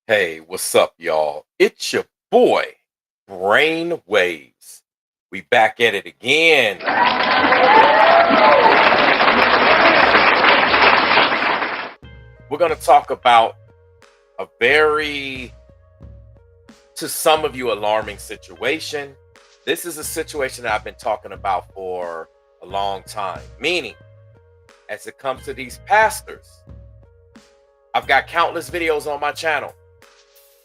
Hey, what's up, y'all? It's your boy, Brain Waves. We back at it again. We're going to talk about a very, to some of you, alarming situation. This is a situation that I've been talking about for a long time, meaning, as it comes to these pastors, I've got countless videos on my channel.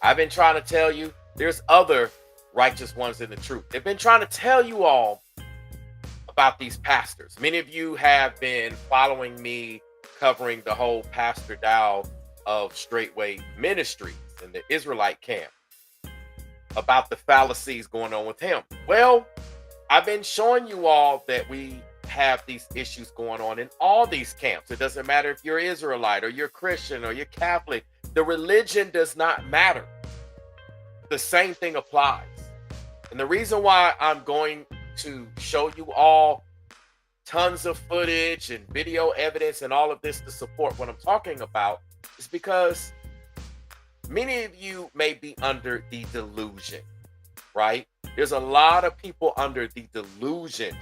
I've been trying to tell you there's other righteous ones in the truth. They've been trying to tell you all about these pastors. Many of you have been following me covering the whole Pastor Dow of Straightway Ministries and the Israelite camp about the fallacies going on with him. Well, I've been showing you all that we have these issues going on in all these camps. It doesn't matter if you're Israelite or you're Christian or you're Catholic. The religion does not matter. The same thing applies. And the reason why I'm going to show you all tons of footage and video evidence and all of this to support what I'm talking about is because many of you may be under the delusion, right? There's a lot of people under the delusion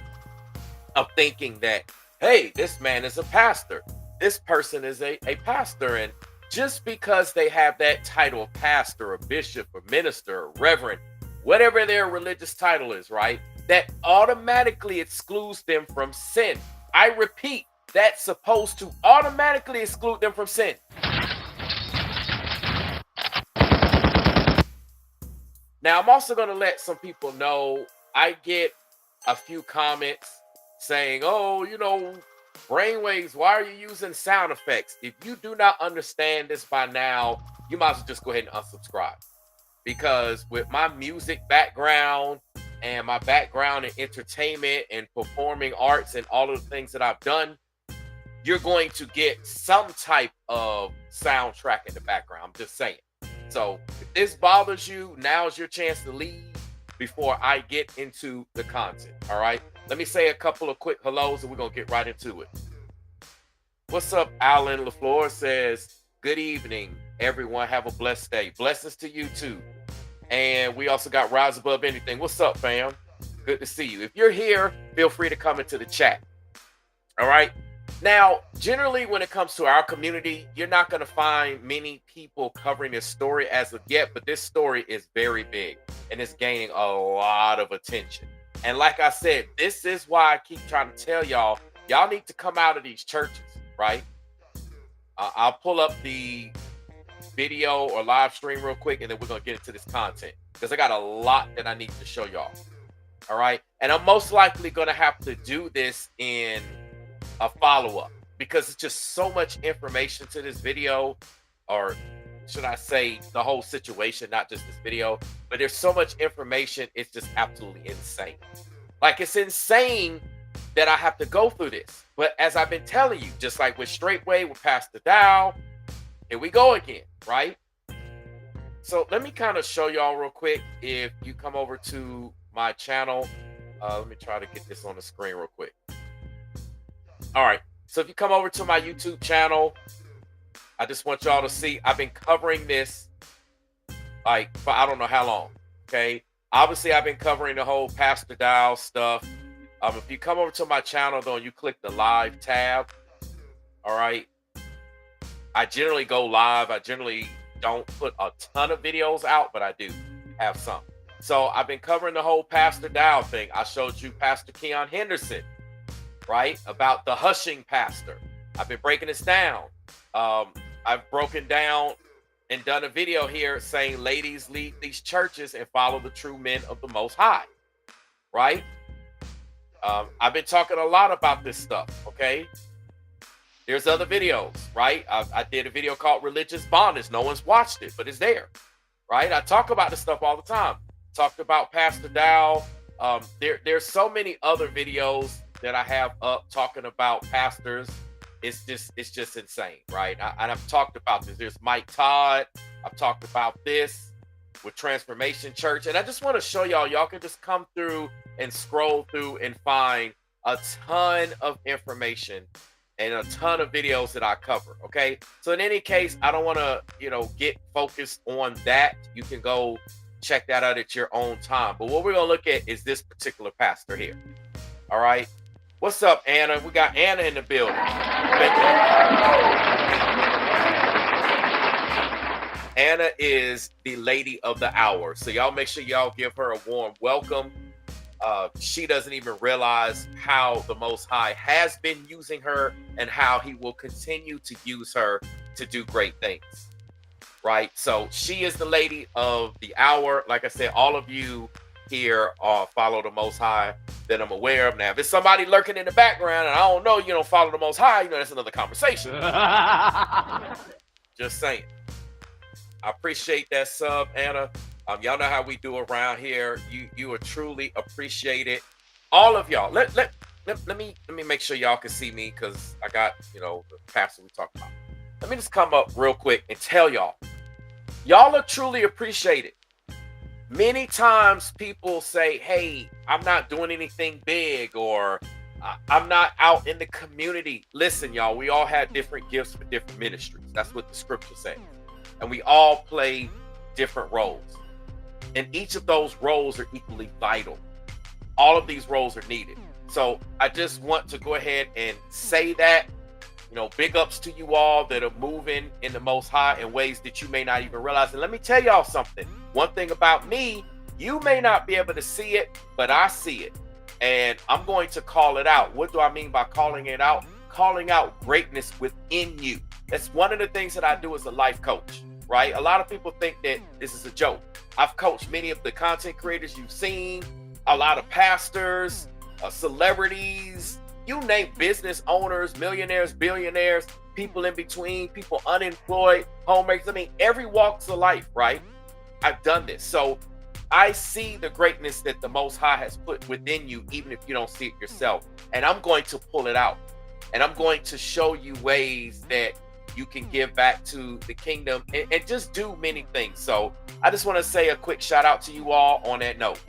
of thinking that, hey, this man is a pastor. This person is a pastor. And just because they have that title of pastor or bishop or minister or reverend, whatever their religious title is, right? That automatically excludes them from sin. I repeat, that's supposed to automatically exclude them from sin. Now, I'm also going to let some people know I get a few comments saying, oh, brainwaves, why are you using sound effects? If you do not understand this by now, you might as well just go ahead and unsubscribe. Because with my music background and my background in entertainment and performing arts and all of the things that I've done, you're going to get some type of soundtrack in the background. I'm just saying. So if this bothers you, now's your chance to leave before I get into the content. All right. Let me say a couple of quick hellos and we're going to get right into it. What's up? Alan LaFleur says, good evening, everyone. Have a blessed day. Blessings to you too. And we also got Rise Above Anything. What's up, fam? Good to see you. If you're here, feel free to come into the chat. All right. Now, generally, when it comes to our community, you're not going to find many people covering this story as of yet, but this story is very big and it's gaining a lot of attention. And like I said, this is why I keep trying to tell y'all need to come out of these churches, right? I'll pull up the video or live stream real quick, and then we're going to get into this content because I got a lot that I need to show y'all. All right. And I'm most likely going to have to do this in a follow-up because it's just so much information to this video, or should I say the whole situation, not just this video, but there's so much information. It's just absolutely insane. Like, it's insane that I have to go through this. But as I've been telling you, just like with Straightway, with Pastor Dow, here we go again, right? So let me kind of show y'all real quick. If you come over to my channel, let me try to get this on the screen real quick. All right. So if you come over to my YouTube channel, I just want y'all to see I've been covering this like for I don't know how long. Okay. Obviously, I've been covering the whole Pastor Dow stuff. If you come over to my channel, though, and you click the live tab, all right. I generally go live. I generally don't put a ton of videos out, but I do have some. So I've been covering the whole Pastor Dow thing. I showed you Pastor Keon Henderson, right? About the hushing pastor. I've been breaking this down. I've broken down and done a video here saying, ladies, leave these churches and follow the true men of the Most High, right? I've been talking a lot about this stuff, okay? There's other videos, right? I did a video called Religious Bondage. No one's watched it, but it's there, right? I talk about this stuff all the time. Talked about Pastor Dow. There's so many other videos that I have up talking about pastors. It's just insane, right? And I've talked about this. There's Mike Todd. I've talked about this with Transformation Church. And I just want to show y'all can just come through and scroll through and find a ton of information and a ton of videos that I cover. Okay. So in any case, I don't want to, get focused on that. You can go check that out at your own time. But what we're going to look at is this particular pastor here. All right. What's up, Anna? We got Anna in the building. Anna is the lady of the hour. So y'all make sure y'all give her a warm welcome. She doesn't even realize how the Most High has been using her and how he will continue to use her to do great things. Right? So she is the lady of the hour. Like I said, all of you here follow the Most High that I'm aware of. Now, if it's somebody lurking in the background and I don't know, you don't follow the Most High, that's another conversation. Just saying. I appreciate that sub, Anna. Y'all know how we do around here. You are truly appreciated. All of y'all. Let me make sure y'all can see me, because I got, the pastor we talked about. Let me just come up real quick and tell y'all. Y'all are truly appreciated. Many times people say, hey, I'm not doing anything big, or I'm not out in the community. Listen, y'all, we all have different gifts for different ministries. That's what the scripture says. And we all play different roles. And each of those roles are equally vital. All of these roles are needed. So I just want to go ahead and say that, big ups to you all that are moving in the Most High in ways that you may not even realize. And let me tell y'all something. One thing about me, you may not be able to see it, but I see it. And I'm going to call it out. What do I mean by calling it out? Calling out greatness within you. That's one of the things that I do as a life coach, right? A lot of people think that this is a joke. I've coached many of the content creators you've seen, a lot of pastors, celebrities, you name, business owners, millionaires, billionaires, people in between, people unemployed, homemakers. I mean, every walks of life, right? I've done this. So I see the greatness that the Most High has put within you, even if you don't see it yourself. And I'm going to pull it out. And I'm going to show you ways that you can give back to the kingdom and just do many things. So I just want to say a quick shout out to you all on that note.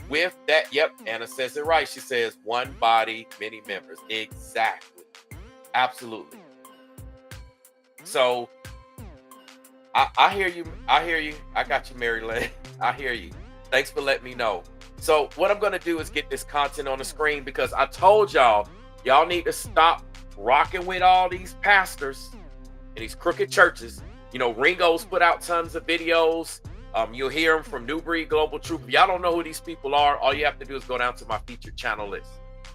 With that, yep, Anna says it right. She says one body, many members. Exactly. Absolutely. So I hear you. I hear you. I got you, Mary Lynn. I hear you. Thanks for letting me know. So what I'm going to do is get this content on the screen, because I told y'all need to stop rocking with all these pastors and these crooked churches. Ringo's put out tons of videos. You'll hear them from New Breed Global Truth. If y'all don't know who these people are, all you have to do is go down to my featured channel list,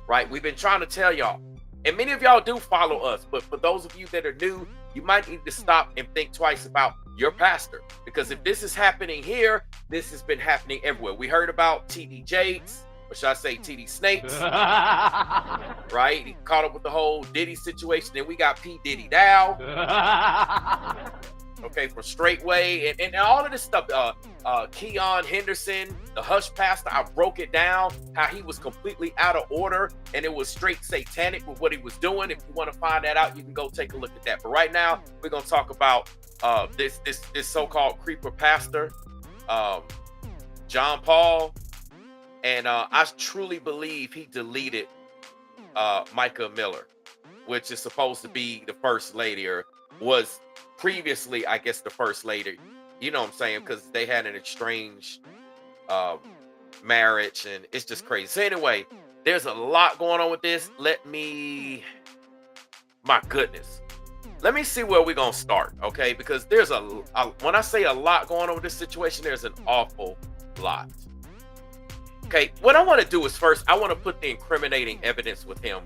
right? We've been trying to tell y'all, and many of y'all do follow us, but for those of you that are new, you might need to stop and think twice about your pastor, because if this is happening here, this has been happening everywhere. We heard about TD Jakes, or should I say TD Snakes, right? He caught up with the whole Diddy situation. Then we got P. Diddy Dow, okay, from Straightway, and all of this stuff. Keon Henderson, the Hush Pastor, I broke it down, how he was completely out of order, and it was straight satanic with what he was doing. If you want to find that out, you can go take a look at that. But right now, we're going to talk about this so-called creeper pastor, John Paul, and I truly believe he deleted Mica Miller, which is supposed to be the first lady, or was previously, I guess, the first lady. You know what I'm saying? Because they had an estranged marriage, and it's just crazy. So anyway, there's a lot going on with this. My goodness. Let me see where we're going to start, okay? Because there's when I say a lot going on with this situation, there's an awful lot. Okay, what I want to do is first, I want to put the incriminating evidence with him.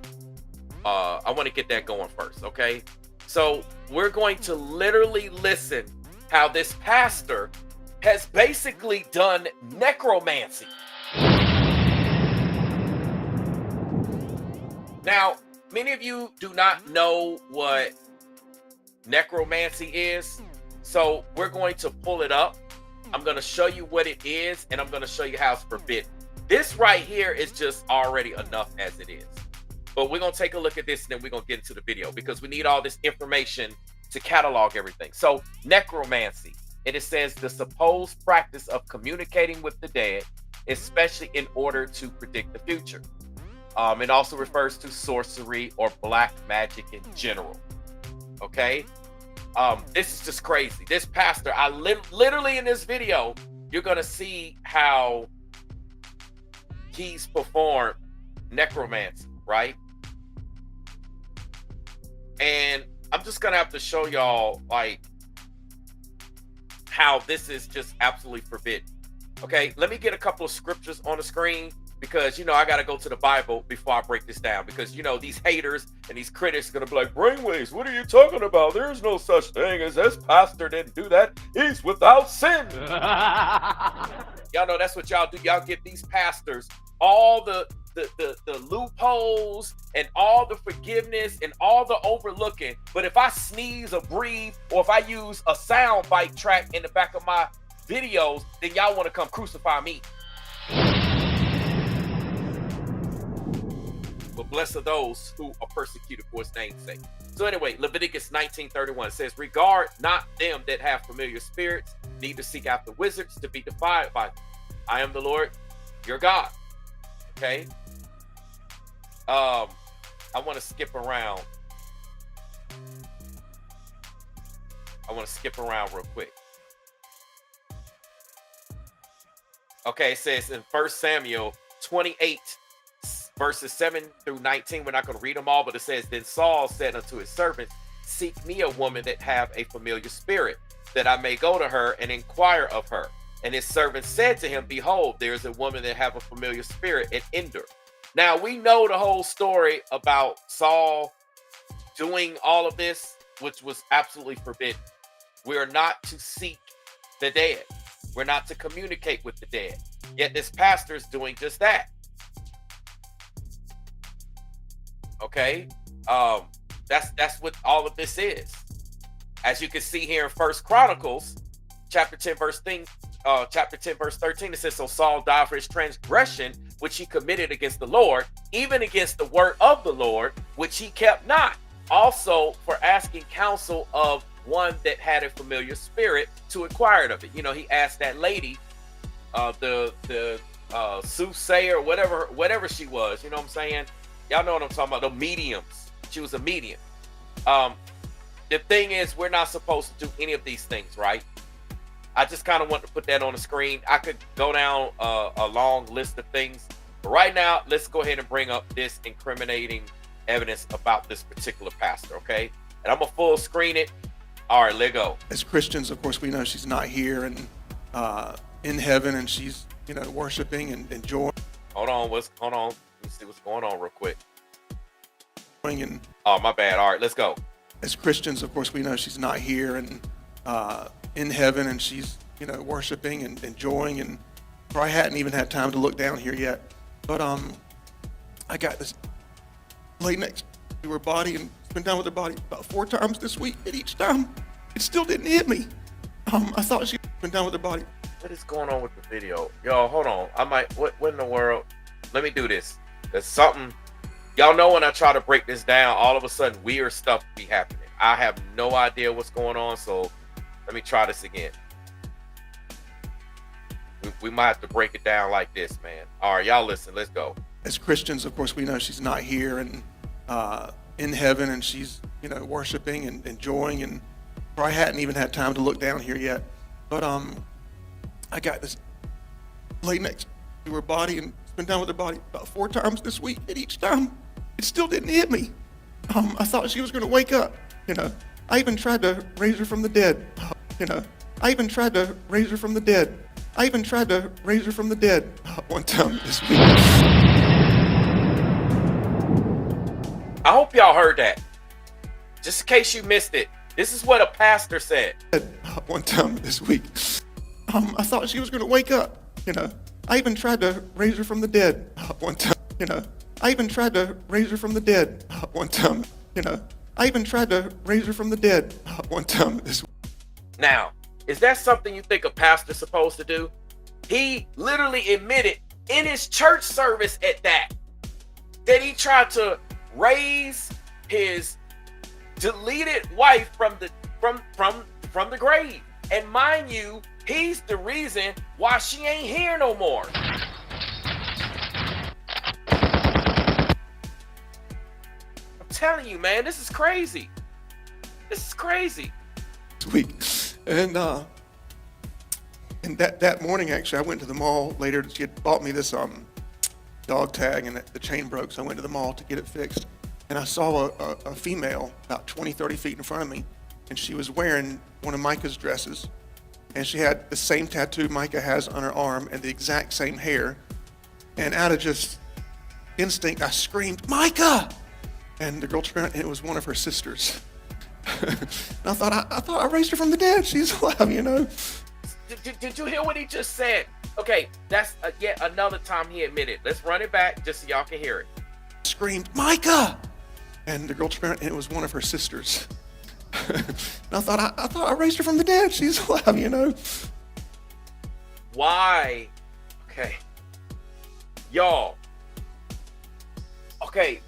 I want to get that going first, okay? So we're going to literally listen how this pastor has basically done necromancy. Now, many of you do not know what necromancy is, so we're going to pull it up. I'm going to show you what it is, and I'm going to show you how it's forbidden. This right here is just already enough as it is. But we're going to take a look at this, and then we're going to get into the video, because we need all this information to catalog everything. So necromancy, and it says the supposed practice of communicating with the dead, especially in order to predict the future. It also refers to sorcery or black magic in general. Okay. This is just crazy. This pastor, literally in this video, you're going to see how he's performed necromancy, right? And I'm just going to have to show y'all like how this is just absolutely forbidden. Okay, let me get a couple of scriptures on the screen because, you know, I got to go to the Bible before I break this down because, you know, these haters and these critics are going to be like, brainwaves, what are you talking about? There's no such thing as this pastor didn't do that. He's without sin. Y'all know that's what y'all do. Y'all give these pastors all the loopholes and all the forgiveness and all the overlooking. But if I sneeze or breathe or if I use a sound bite track in the back of my videos, then y'all want to come crucify me. But blessed are those who are persecuted for his name's sake. So anyway, Leviticus 19:31 says, regard not them that have familiar spirits, neither seek after wizards to be defied by them. I am the Lord your God. Okay. I want to skip around. Real quick. Okay, it says in 1 Samuel 28, verses 7 through 19. We're not going to read them all, but it says, then Saul said unto his servants, seek me a woman that have a familiar spirit, that I may go to her and inquire of her. And his servant said to him, behold, there is a woman that have a familiar spirit at Endor. Now, we know the whole story about Saul doing all of this, which was absolutely forbidden. We are not to seek the dead. We're not to communicate with the dead. Yet this pastor is doing just that. Okay? That's what all of this is. As you can see here in 1 Chronicles, chapter 10, verse 13, it says, so Saul died for his transgression, which he committed against the Lord, even against the word of the Lord, which he kept not. Also for asking counsel of one that had a familiar spirit to inquire of it. You know, he asked that lady, the soothsayer, whatever she was, you know what I'm saying? Y'all know what I'm talking about, the mediums. She was a medium. The thing is, we're not supposed to do any of these things, right? I just kind of want to put that on the screen. I could go down a long list of things. But right now, let's go ahead and bring up this incriminating evidence about this particular pastor, okay? And I'm going to full screen it. All right, let go. As Christians, of course, we know she's not here and in heaven, and she's, you know, worshiping and enjoying. Hold on. Let me see what's going on real quick. And, oh, my bad. All right, let's go. As Christians, of course, we know she's not here and in heaven, and she's, you know, worshiping and enjoying, and I hadn't even had time to look down here yet. But I got this lay next to her body and spent time with her body about 4 times this week, and each time it still didn't hit me. I thought she spent time with her body. What is going on with the video? Y'all, hold on. What in the world? Let me do this. There's something. Y'all know when I try to break this down, all of a sudden weird stuff be happening. I have no idea what's going on, so let me try this again. We might have to break it down like this, man. All right, y'all listen. Let's go. As Christians, of course, we know she's not here and in heaven, and she's, you know, worshiping and enjoying, and I hadn't even had time to look down here yet. But I got this lay next to her body and spent time with her body about 4 times this week, and each time it still didn't hit me. I thought she was going to wake up. You know, I even tried to raise her from the dead. You know, I even tried to raise her from the dead. One time this week. I hope y'all heard that. Just in case you missed it, this is what a pastor said. One time this week. I thought she was going to wake up. You know, I even tried to raise her from the dead. One time. You know, I even tried to raise her from the dead. One time. You know, I even tried to raise her from the dead. One time this week. Now, is that something you think a pastor's supposed to do? He literally admitted in his church service at that he tried to raise his deleted wife from the grave. And mind you, he's the reason why she ain't here no more. telling you, man, this is crazy. This is crazy. Week. And that morning, actually, I went to the mall later. She had bought me this dog tag, and the chain broke, so I went to the mall to get it fixed. And I saw a female about 20, 30 feet in front of me, and she was wearing one of Mica's dresses. And she had the same tattoo Mica has on her arm and the exact same hair. And out of just instinct, I screamed, "Mica!" And the girl turned around, and it was one of her sisters. And I thought I raised her from the dead. She's alive, you know. Did you hear what he just said? Okay, that's yet another time he admitted. Let's run it back just so y'all can hear it. Screamed, "Mica!" And the girl turned around, and it was one of her sisters. And I thought I raised her from the dead. She's alive, you know. Why? Okay. Y'all. Okay.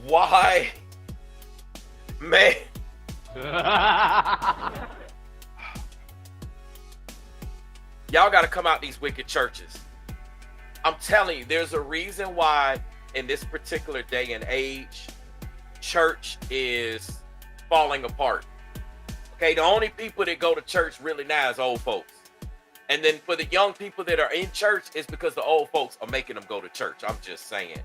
Why? Man. Y'all got to come out these wicked churches. I'm telling you, there's a reason why in this particular day and age, church is falling apart. Okay, the only people that go to church really now is old folks. And then for the young people that are in church, it's because the old folks are making them go to church. I'm just saying.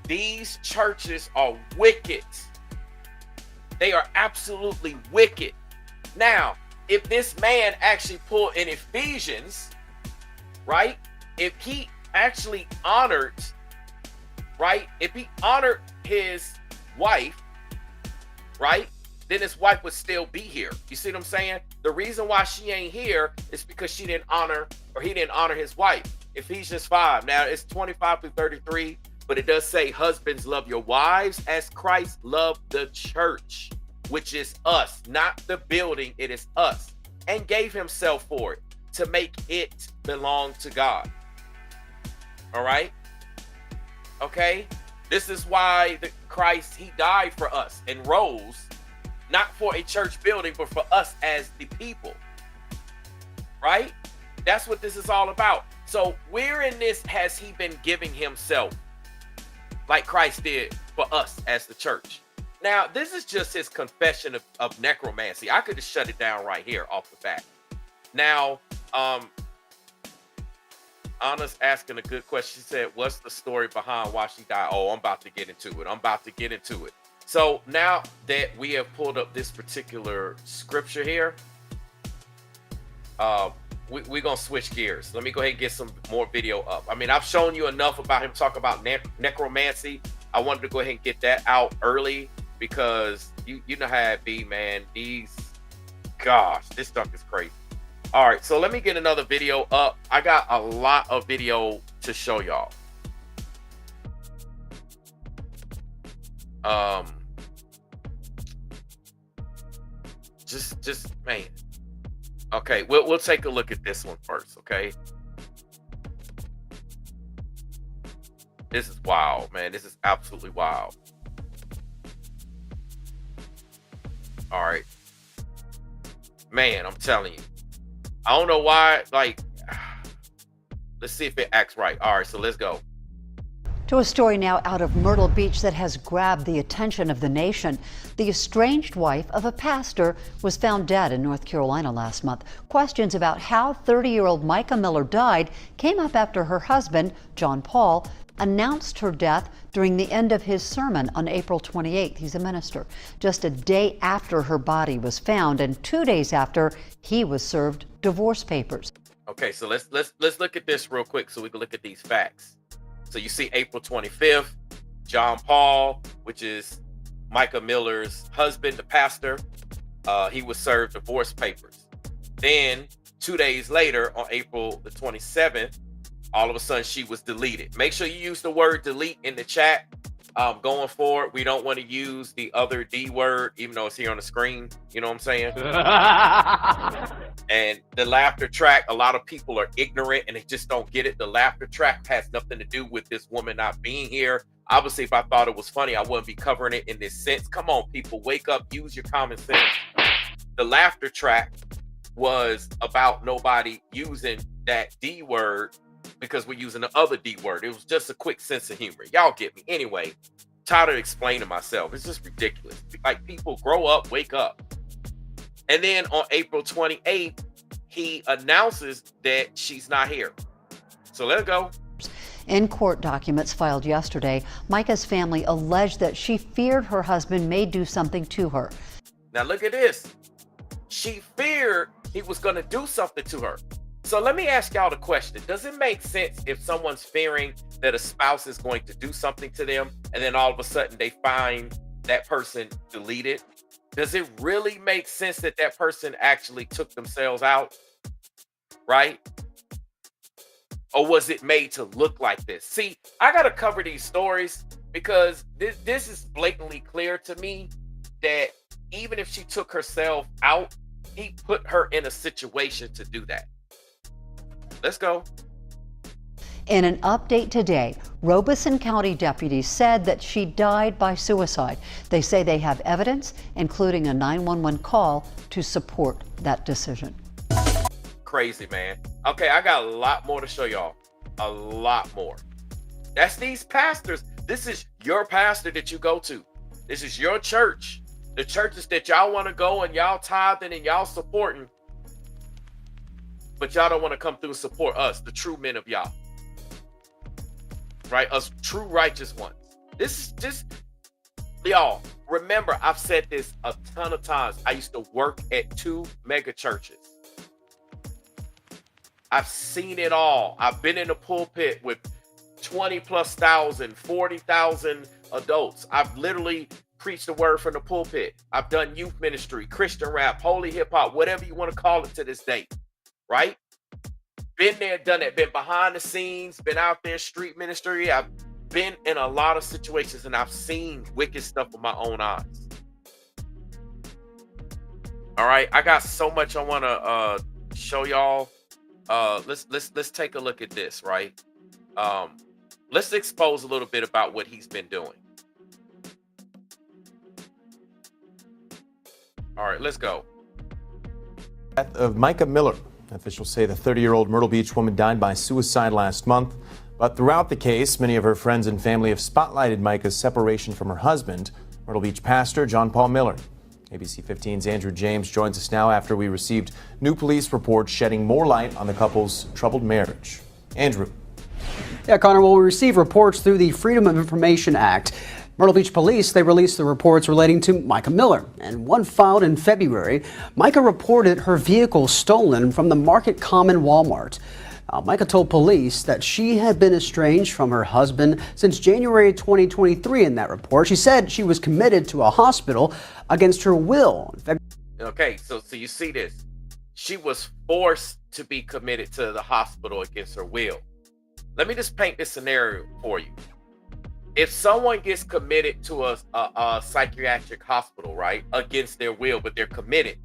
These churches are wicked. They are absolutely wicked. Now, if this man actually pulled in Ephesians, right? If he actually honored, right? If he honored his wife, right? Then his wife would still be here. You see what I'm saying? The reason why she ain't here is because she didn't honor, or he didn't honor his wife. Ephesians 5. Now it's 25 through 33, but it does say, husbands, love your wives as Christ loved the church, which is us, not the building. It is us, and gave himself for it to make it belong to God. All right. Okay. This is why Christ, he died for us and rose, not for a church building, but for us as the people. Right? That's what this is all about. So where in this has he been giving himself like Christ did for us as the church? Now, this is just his confession of necromancy. I could have shut it down right here off the bat. Now, Anna's asking a good question. She said, what's the story behind why she died? Oh, I'm about to get into it. So now that we have pulled up this particular scripture here, we're going to switch gears. Let me go ahead and get some more video up. I mean, I've shown you enough about him talking about necromancy. I wanted to go ahead and get that out early because you know how it be, man. Gosh, this stuff is crazy. All right, so let me get another video up. I got a lot of video to show y'all. Just man. Okay, we'll take a look at this one first, okay? This is wild, man. This is absolutely wild. All right. Man, I'm telling you. I don't know why, like, let's see if it acts right. All right, so let's go. To a story now out of Myrtle Beach that has grabbed the attention of the nation. The estranged wife of a pastor was found dead in North Carolina last month. Questions about how 30-year-old Mica Miller died came up after her husband, John Paul, announced her death during the end of his sermon on April 28th. He's a minister. Just a day after her body was found and 2 days after he was served divorce papers. Okay, so let's look at this real quick so we can look at these facts. So you see April 25th, John Paul, which is Mica Miller's husband, the pastor, he was served divorce papers. Then 2 days later, on April the 27th, all of a sudden she was deleted. Make sure you use the word delete in the chat. Going forward, we don't want to use the other D word, even though it's here on the screen. You know what I'm saying? And the laughter track, a lot of people are ignorant and they just don't get it. The laughter track has nothing to do with this woman not being here. Obviously, if I thought it was funny, I wouldn't be covering it in this sense. Come on, people, wake up, use your common sense. The laughter track was about nobody using that D word because we're using the other D word. It was just a quick sense of humor. Y'all get me. Anyway, tired of explaining myself. It's just ridiculous. Like, people grow up, wake up. And then on April 28th, he announces that she's not here. So let's go. In court documents filed yesterday, Mica's family alleged that she feared her husband may do something to her. Now look at this. She feared he was going to do something to her. So let me ask y'all the question. Does it make sense if someone's fearing that a spouse is going to do something to them, and then all of a sudden they find that person deleted? Does it really make sense that that person actually took themselves out? Right? Or was it made to look like this? See, I got to cover these stories because this is blatantly clear to me that even if she took herself out, he put her in a situation to do that. Let's go. In an update today, Robeson County deputies said that she died by suicide. They say they have evidence, including a 911 call, to support that decision. Crazy, man. Okay, I got a lot more to show y'all. A lot more. That's these pastors. This is your pastor that you go to. This is your church. The churches that y'all want to go and y'all tithing and y'all supporting. But y'all don't want to come through and support us, the true men of y'all. Right? Us true righteous ones. This is just, y'all, remember, I've said this a ton of times. I used to work at 2 mega churches. I've seen it all. I've been in the pulpit with 20,000+, 40,000 adults. I've literally preached the word from the pulpit. I've done youth ministry, Christian rap, holy hip hop, whatever you want to call it to this day. Right? Been there, done it, been behind the scenes, been out there, street ministry. I've been in a lot of situations and I've seen wicked stuff with my own eyes. All right, I got so much I want to show y'all. Let's take a look at this, right? Let's expose a little bit about what he's been doing. All right, let's go. Death of Mica Miller. Officials say the 30-year-old Myrtle Beach woman died by suicide last month. But throughout the case, many of her friends and family have spotlighted Mica's separation from her husband, Myrtle Beach pastor John Paul Miller. ABC 15's Andrew James joins us now after we received new police reports shedding more light on the couple's troubled marriage. Andrew. Yeah, Connor, well, we received reports through the Freedom of Information Act. Myrtle Beach Police, they released the reports relating to Mica Miller, and one filed in February. Mica reported her vehicle stolen from the Market Common Walmart. Mica told police that she had been estranged from her husband since January 2023 in that report. She said she was committed to a hospital against her will. Okay, so you see this. She was forced to be committed to the hospital against her will. Let me just paint this scenario for you. If someone gets committed to a psychiatric hospital, right, against their will, but they're committed,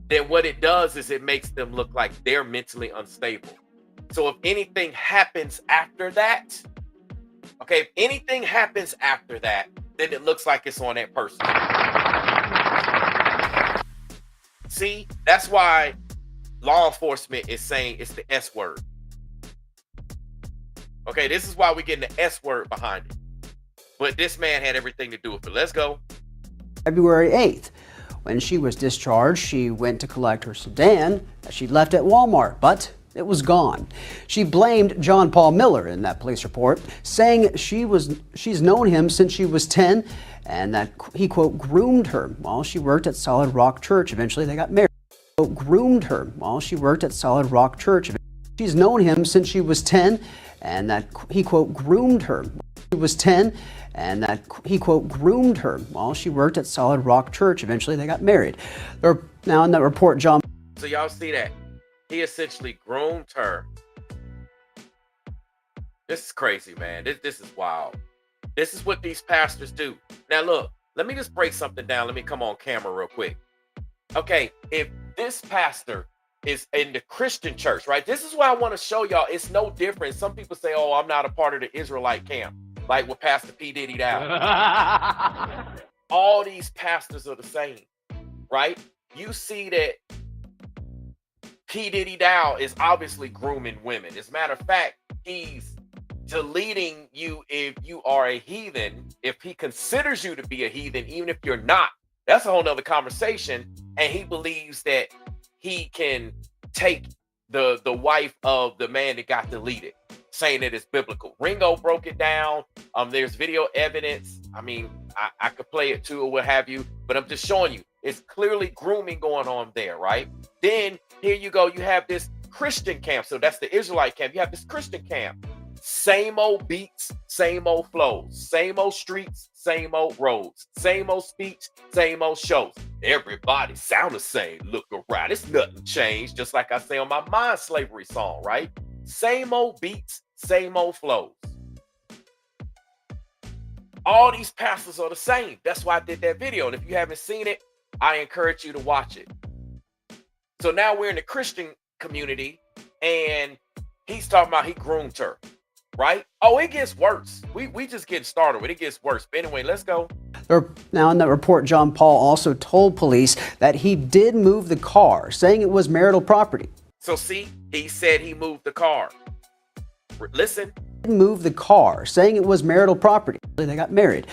then what it does is it makes them look like they're mentally unstable. So if anything happens after that, okay, if anything happens after that, then it looks like it's on that person. See, that's why law enforcement is saying it's the S word. Okay, this is why we're getting the S word behind it. But this man had everything to do with it. Let's go. February 8th. When she was discharged, she went to collect her sedan that she'd left at Walmart, but it was gone. She blamed John Paul Miller in that police report, saying she's known him since she was 10 and that he, quote, groomed her while she worked at Solid Rock Church. Eventually they got married. Quote, groomed her while she worked at Solid Rock Church. She's known him since she was 10 and that he, quote, groomed her. She was 10 and that he, quote, groomed her while she worked at Solid Rock Church. Eventually they got married. Now in that report, John. So y'all see that? He essentially groomed her. This is crazy, man. This is wild. This is what these pastors do. Now look, let me just break something down. Let me come on camera real quick. Okay, if this pastor is in the Christian church, right? This is what I want to show y'all. It's no different. Some people say, oh, I'm not a part of the Israelite camp, like with Pastor P. Diddy down. All these pastors are the same, right? You see that P. Diddy Dow is obviously grooming women. As a matter of fact, he's deleting you if you are a heathen, if he considers you to be a heathen, even if you're not. That's a whole nother conversation. And he believes that he can take the wife of the man that got deleted, saying that it's biblical. Ringo broke it down. There's video evidence. I mean, I could play it too or what have you, but I'm just showing you it's clearly grooming going on there, right? Then here you go, you have this Christian camp. So that's the Israelite camp. You have this Christian camp. Same old beats, same old flows, same old streets, same old roads, same old speech, same old shows. Everybody sound the same. Look around, it's nothing changed. Just like I say on my Mind Slavery song, right? Same old beats, same old flows. All these pastors are the same. That's why I did that video. And if you haven't seen it, I encourage you to watch it. So now we're in the Christian community and he's talking about he groomed her. Right? Oh, it gets worse. We just getting started with it. It gets worse. But anyway, let's go. Now, in that report, John Paul also told police that he did move the car, saying it was marital property. So see, he said he moved the car. Listen. Move the car, saying it was marital property. They got married.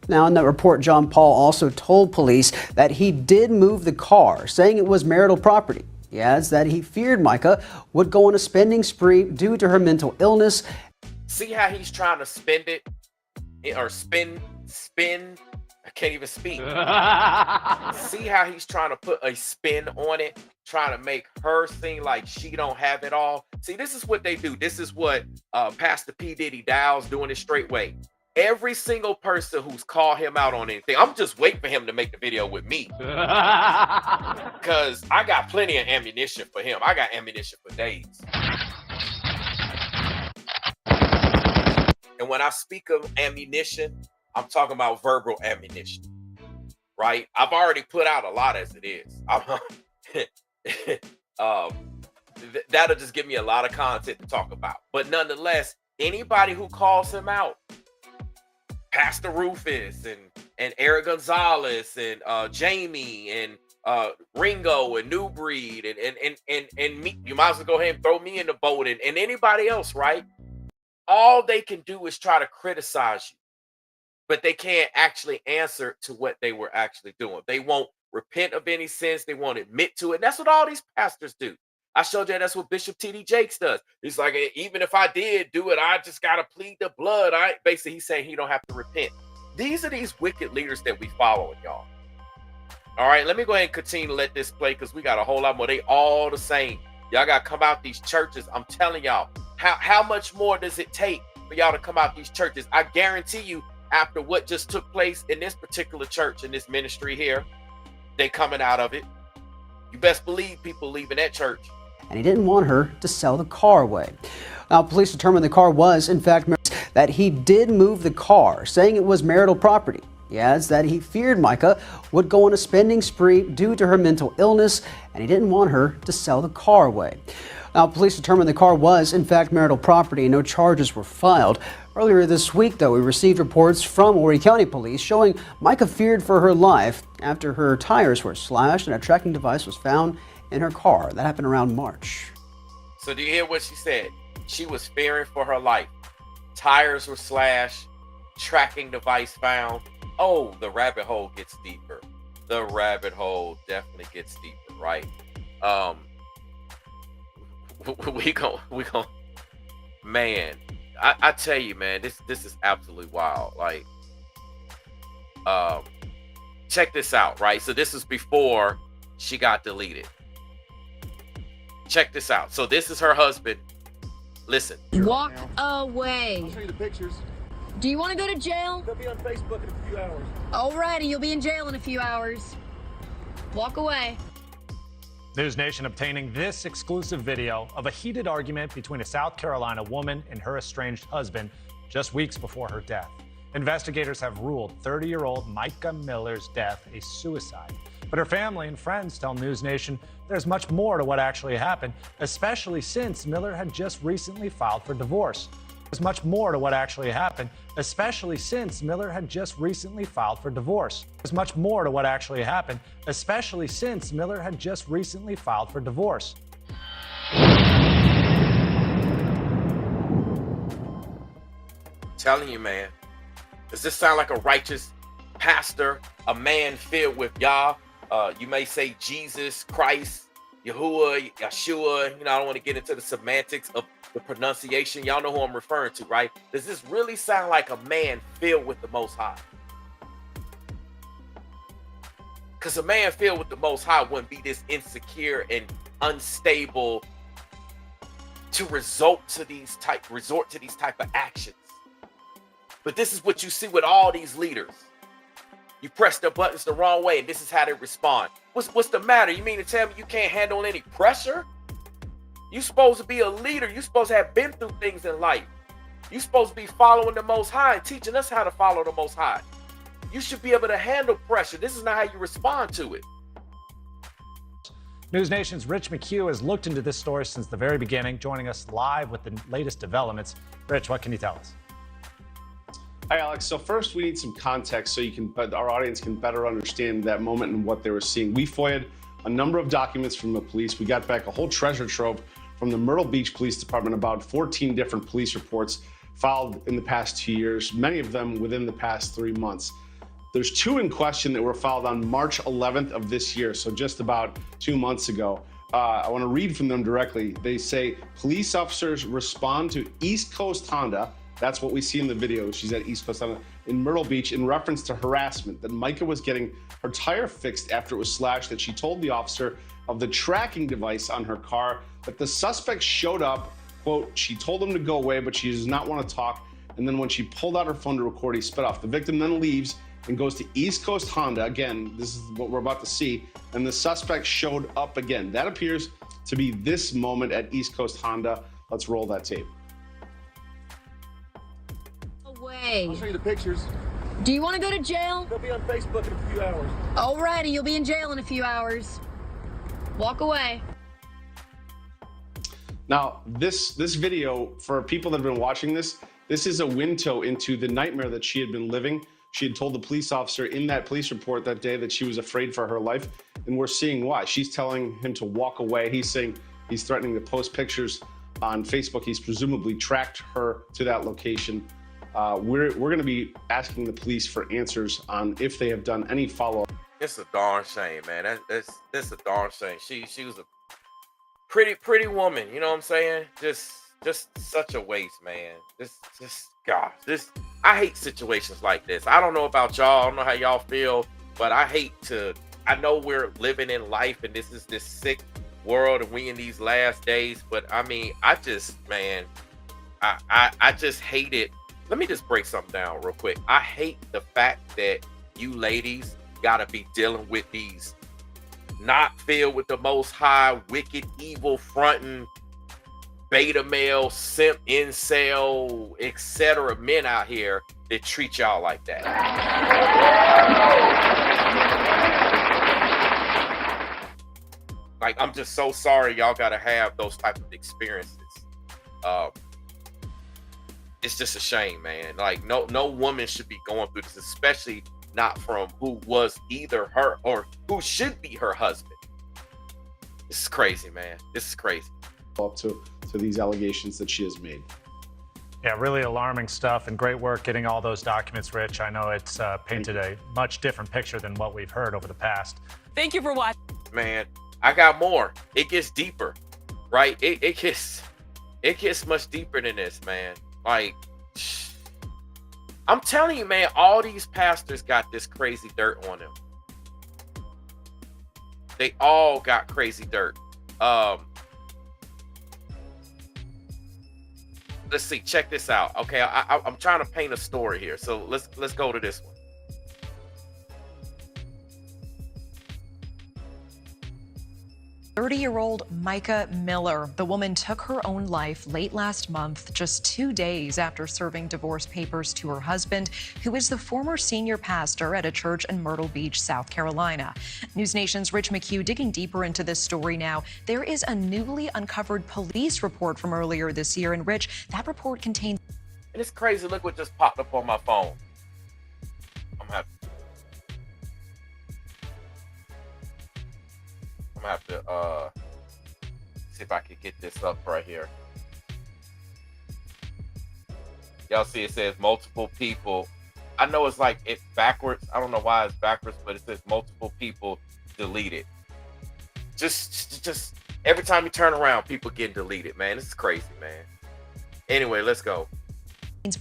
Now, in that report, John Paul also told police that he did move the car, saying it was marital property. He adds that he feared Mica would go on a spending spree due to her mental illness. See how he's trying to spend it or spin. I can't even speak. See how he's trying to put a spin on it, trying to make her seem like she don't have it all. See, this is what they do. This is what Pastor P. Diddy Dow's doing it straight way. Every single person who's called him out on anything, I'm just waiting for him to make the video with me. Because I got plenty of ammunition for him. I got ammunition for days. And when I speak of ammunition, I'm talking about verbal ammunition. Right? I've already put out a lot as it is. That'll just give me a lot of content to talk about. But nonetheless, anybody who calls him out, Pastor Rufus and Eric Gonzalez and Jamie and Ringo and New Breed and me, you might as well go ahead and throw me in the boat and anybody else, right? All they can do is try to criticize you, but they can't actually answer to what they were actually doing. They won't repent of any sins. They won't admit to it. And that's what all these pastors do. I showed you that's what Bishop T.D. Jakes does. He's like, even if I did do it, I just got to plead the blood. Basically, he's saying he don't have to repent. These are these wicked leaders that we follow, y'all. All right, let me go ahead and continue to let this play because we got a whole lot more. They all the same. Y'all got to come out these churches. I'm telling y'all, how much more does it take for y'all to come out these churches? I guarantee you, after what just took place in this particular church, in this ministry here, they coming out of it. You best believe people leaving that church. And he didn't want her to sell the car away. Now, police determined the car was, in fact, that he did move the car, saying it was marital property. He adds that he feared Mica would go on a spending spree due to her mental illness, and he didn't want her to sell the car away. Now, police determined the car was, in fact, marital property, and no charges were filed. Earlier this week, though, we received reports from Horry County Police showing Mica feared for her life after her tires were slashed and a tracking device was found in her car. That happened around March. So do you hear what she said? She was fearing for her life. Tires were slashed, tracking device found. Oh, the rabbit hole gets deeper. The rabbit hole definitely gets deeper, right? We gon' man, I tell you, man, this is absolutely wild. Like, check this out, right? So this is before she got deleted. Check this out. So this is her husband. Listen. Walk away. I'll show you the pictures. Do you want to go to jail? They'll be on Facebook in a few hours. Alrighty, you'll be in jail in a few hours. Walk away. News Nation obtaining this exclusive video of a heated argument between a South Carolina woman and her estranged husband just weeks before her death. Investigators have ruled 30-year-old Mica Miller's death a suicide. But her family and friends tell News Nation there's much more to what actually happened, especially since Miller had just recently filed for divorce. There's much more to what actually happened, especially since Miller had just recently filed for divorce. There's much more to what actually happened, especially since Miller had just recently filed for divorce. telling you, man. Does this sound like a righteous pastor, a man filled with Yah? You may say Jesus, Christ, Yahuwah, Yeshua. You know, I don't want to get into the semantics of the pronunciation. Y'all know who I'm referring to, right? Does this really sound like a man filled with the Most High? Because a man filled with the Most High wouldn't be this insecure and unstable to resort to these type of actions. But this is what you see with all these leaders. You press their buttons the wrong way, and this is how they respond. What's the matter? You mean to tell me you can't handle any pressure? You're supposed to be a leader. You're supposed to have been through things in life. You're supposed to be following the Most High and teaching us how to follow the Most High. You should be able to handle pressure. This is not how you respond to it. News Nation's Rich McHugh has looked into this story since the very beginning, joining us live with the latest developments. Rich, what can you tell us? Hi, Alex. So first, we need some context so our audience can better understand that moment and what they were seeing. We FOIA'd a number of documents from the police. We got back a whole treasure trove from the Myrtle Beach Police Department, about 14 different police reports filed in the past 2 years, many of them within the past 3 months. There's 2 in question that were filed on March 11th of this year, so just about 2 months ago. I want to read from them directly. They say, police officers respond to East Coast Honda. That's what we see in the video. She's at East Coast Honda in Myrtle Beach in reference to harassment, that Mica was getting her tire fixed after it was slashed, that she told the officer of the tracking device on her car, that the suspect showed up, quote, she told him to go away, but she does not want to talk. And then when she pulled out her phone to record, he sped off. The victim then leaves and goes to East Coast Honda. Again, this is what we're about to see. And the suspect showed up again. That appears to be this moment at East Coast Honda. Let's roll that tape. Away. I'll show you the pictures. Do you want to go to jail? They'll be on Facebook in a few hours. Alrighty, you'll be in jail in a few hours. Walk away. Now, this video, for people that have been watching this is a window into the nightmare that she had been living. She had told the police officer in that police report that day that she was afraid for her life, and we're seeing why. She's telling him to walk away. He's saying he's threatening to post pictures on Facebook. He's presumably tracked her to that location. We're going to be asking the police for answers on if they have done any follow-up. It's a darn shame, man. That's a darn shame. She was a pretty woman. You know what I'm saying? Just such a waste, man. Gosh, I hate situations like this. I don't know about y'all. I don't know how y'all feel, but I know we're living in life and this is this sick world and we in these last days, but I mean, I just hate it. Let me just break something down real quick. I hate the fact that you ladies gotta be dealing with these not filled with the Most High, wicked, evil, fronting, beta male, simp, incel, etc. men out here that treat y'all like that. Like, I'm just so sorry y'all gotta have those type of experiences. It's just a shame, man. Like, no woman should be going through this, especially not from who was either her or who should be her husband. This is crazy, man. This is crazy. Up to these allegations that she has made. Yeah, really alarming stuff, and great work getting all those documents, Rich. I know it's painted a much different picture than what we've heard over the past. Thank you for watching. Man, I got more. It gets deeper, right? It gets much deeper than this, man. Like, I'm telling you, man, all these pastors got this crazy dirt on them. They all got crazy dirt. Let's see. Check this out. Okay, I'm trying to paint a story here. So let's go to this one. 30-year-old Mica Miller. The woman took her own life late last month, just 2 days after serving divorce papers to her husband, who is the former senior pastor at a church in Myrtle Beach, South Carolina. News Nation's Rich McHugh digging deeper into this story now. There is a newly uncovered police report from earlier this year, and Rich, that report contains... And it's crazy. Look what just popped up on my phone. I'm gonna have to see if I can get this up right here. Y'all see it says multiple people. I know it's like it's backwards. I don't know why it's backwards, but it says multiple people deleted. Just every time you turn around, people get deleted, man. This is crazy, man. Anyway, let's go.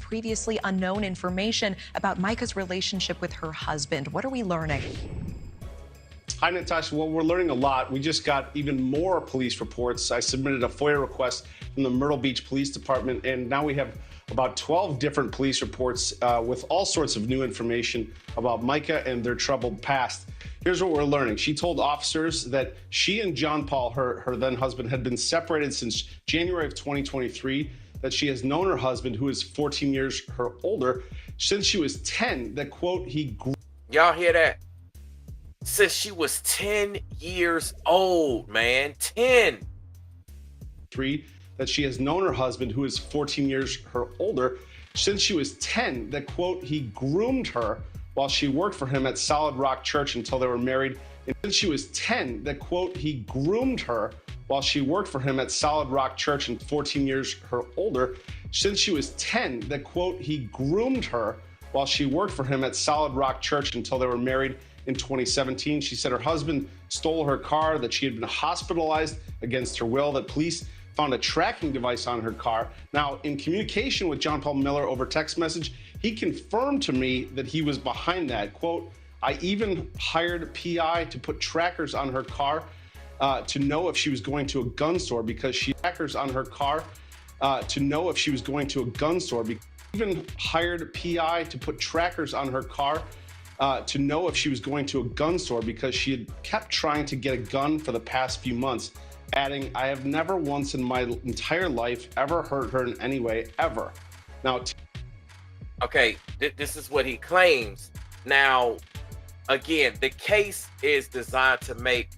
Previously unknown information about Mica's relationship with her husband. What are we learning? Hi, Natasha. Well, we're learning a lot. We just got even more police reports. I submitted a FOIA request from the Myrtle Beach Police Department, and now we have about 12 different police reports with all sorts of new information about Mica and their troubled past. Here's what we're learning. She told officers that she and John Paul, her then husband, had been separated since January of 2023, that she has known her husband, who is 14 years her older, since she was 10, that, quote, Y'all hear that? Since she was 10 years old, man. 10. That she has known her husband, who is 14 years her older, since she was 10, that, quote, he groomed her while she worked for him at Solid Rock Church until they were married. And since she was 10, that, quote, he groomed her while she worked for him at Solid Rock Church and 14 years her older. Since she was 10, that, quote, he groomed her while she worked for him at Solid Rock Church until they were married in 2017. She said her husband stole her car, that she had been hospitalized against her will, that police found a tracking device on her car. Now, in communication with John Paul Miller over text message, he confirmed to me that he was behind that. Quote, I even hired PI to put trackers on her car to know if she was going to a gun store because she trackers on her car to know if she was going to a gun store. Even hired PI to put trackers on her car to know if she was going to a gun store because she had kept trying to get a gun for the past few months, adding, I have never once in my entire life ever hurt her in any way, ever. Now, okay, this is what he claims. Now, again, the case is designed to make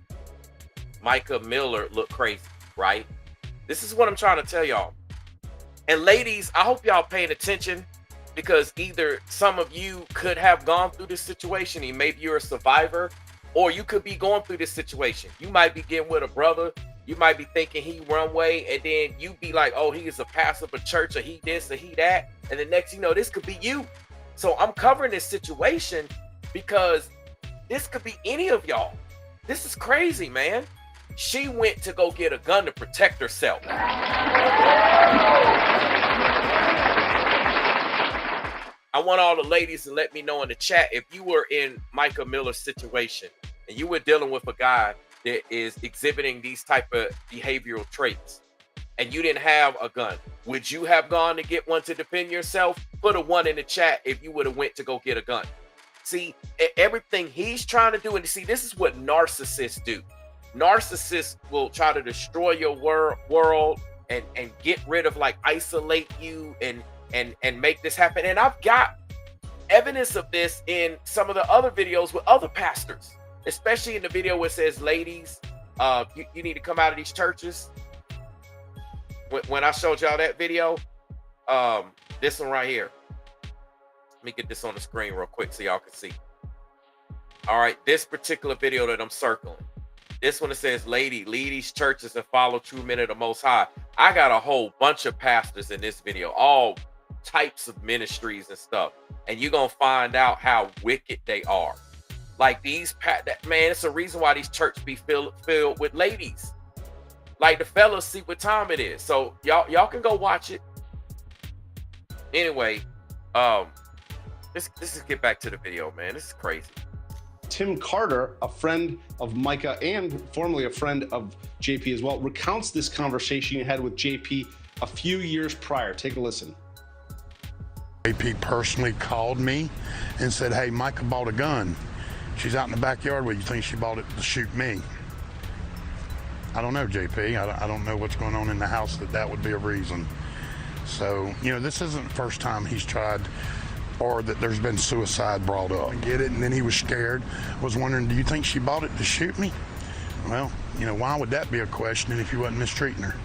Mica Miller look crazy, right? This is what I'm trying to tell y'all. And ladies, I hope y'all paying attention, because either some of you could have gone through this situation, and maybe you're a survivor, or you could be going through this situation. You might be getting with a brother. You might be thinking he one way, and then you be like, oh, he is a pastor of a church, or he this, or he that. And the next you know, this could be you. So I'm covering this situation because this could be any of y'all. This is crazy, man. She went to go get a gun to protect herself. I want all the ladies to let me know in the chat if you were in Mica Miller's situation and you were dealing with a guy that is exhibiting these type of behavioral traits and you didn't have a gun. Would you have gone to get one to defend yourself? Put a 1 in the chat if you would have went to go get a gun. See, everything he's trying to do, and see, this is what narcissists do. Narcissists will try to destroy your world and get rid of, like, isolate you and make this happen. And I've got evidence of this in some of the other videos with other pastors, especially in the video where it says, ladies, you need to come out of these churches. When I showed y'all that video, this one right here. Let me get this on the screen real quick so y'all can see. All right, this particular video that I'm circling. This one, it says, lady, lead these churches and follow true men of the Most High. I got a whole bunch of pastors in this video, all types of ministries and stuff. And you're going to find out how wicked they are. Like these, man, it's a reason why these churches be filled with ladies. Like the fellas see what time it is. So y'all can go watch it. Anyway, let's just get back to the video, man. This is crazy. Tim Carter, a friend of Mica and formerly a friend of JP as well, recounts this conversation he had with JP a few years prior. Take a listen. JP personally called me and said, hey, Mica bought a gun. She's out in the backyard. Well, you think she bought it to shoot me? I don't know, JP. I don't know what's going on in the house that would be a reason. So, you know, this isn't the first time he's tried or that there's been suicide brought up. I get it, and then he was scared, was wondering, do you think she bought it to shoot me? Well, you know, why would that be a question if you wasn't mistreating her?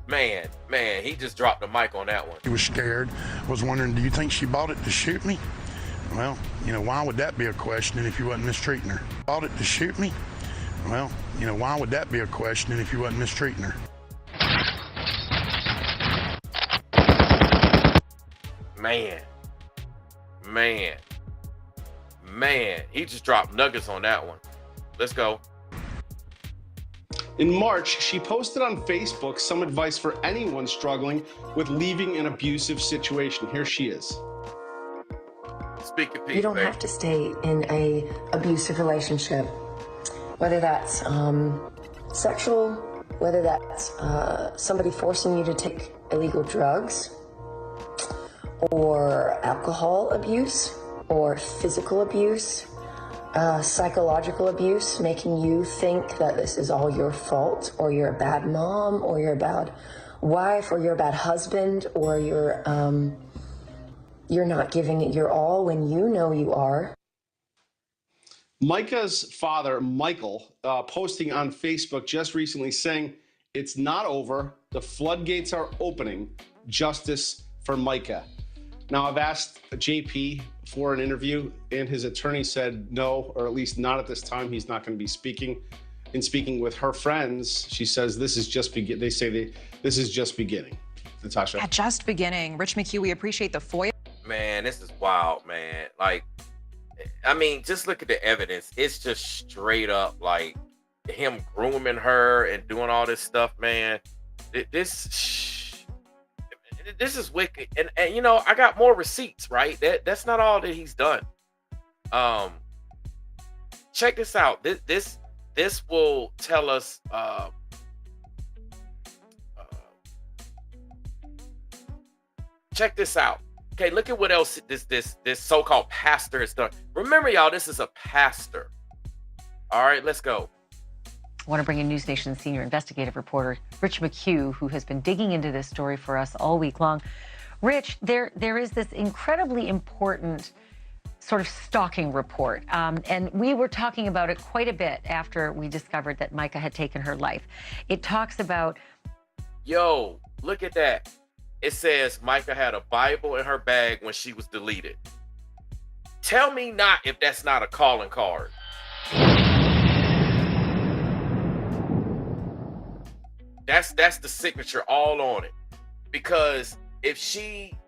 Man, he just dropped the mic on that one. He was scared, was wondering, do you think she bought it to shoot me? Well, you know, why would that be a question if you wasn't mistreating her? Bought it to shoot me? Well, you know, why would that be a question if you wasn't mistreating her? Man, he just dropped nuggets on that one. Let's go. In March, she posted on Facebook some advice for anyone struggling with leaving an abusive situation. Here she is. Speak your piece, You don't babe. have to stay in a abusive relationship, whether that's sexual, whether that's somebody forcing you to take illegal drugs, or alcohol abuse, or physical abuse, psychological abuse, making you think that this is all your fault, or you're a bad mom, or you're a bad wife, or you're a bad husband, or you're not giving it your all when you know you are. Mica's father, Michael, posting on Facebook just recently saying, "It's not over. The floodgates are opening. Justice for Mica." Now, I've asked JP for an interview, and his attorney said no, or at least not at this time. He's not going to be speaking. In speaking with her friends, she says this is just this is just beginning. Natasha. At just beginning. Rich McHugh, we appreciate the FOIA. Man, this is wild, man. Like, I mean, just look at the evidence. It's just straight up like him grooming her and doing all this stuff, man. This is wicked. And you know, I got more receipts, right? That's not all that he's done. Check this out. This will tell us check this out. Okay, look at what else this so-called pastor has done. Remember, y'all, this is a pastor. All right, let's go. I want to bring in News Nation's senior investigative reporter, Rich McHugh, who has been digging into this story for us all week long. Rich, there is this incredibly important sort of stalking report. And we were talking about it quite a bit after we discovered that Mica had taken her life. It talks about... Yo, look at that. It says Mica had a Bible in her bag when she was deleted. Tell me not if that's not a calling card. That's the signature all on it. Because if she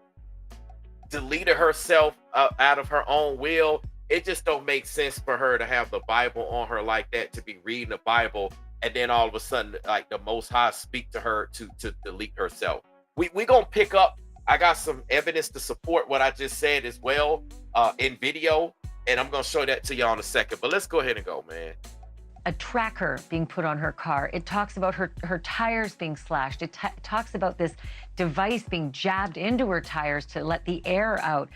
deleted herself out of her own will, it just don't make sense for her to have the Bible on her like that, to be reading the Bible, and then all of a sudden, like, the Most High speak to her to delete herself. We gonna pick up. I got some evidence to support what I just said as well in video, and I'm gonna show that to y'all in a second. But let's go ahead and go, man. A tracker being put on her car. It talks about her tires being slashed. It talks about this device being jabbed into her tires to let the air out.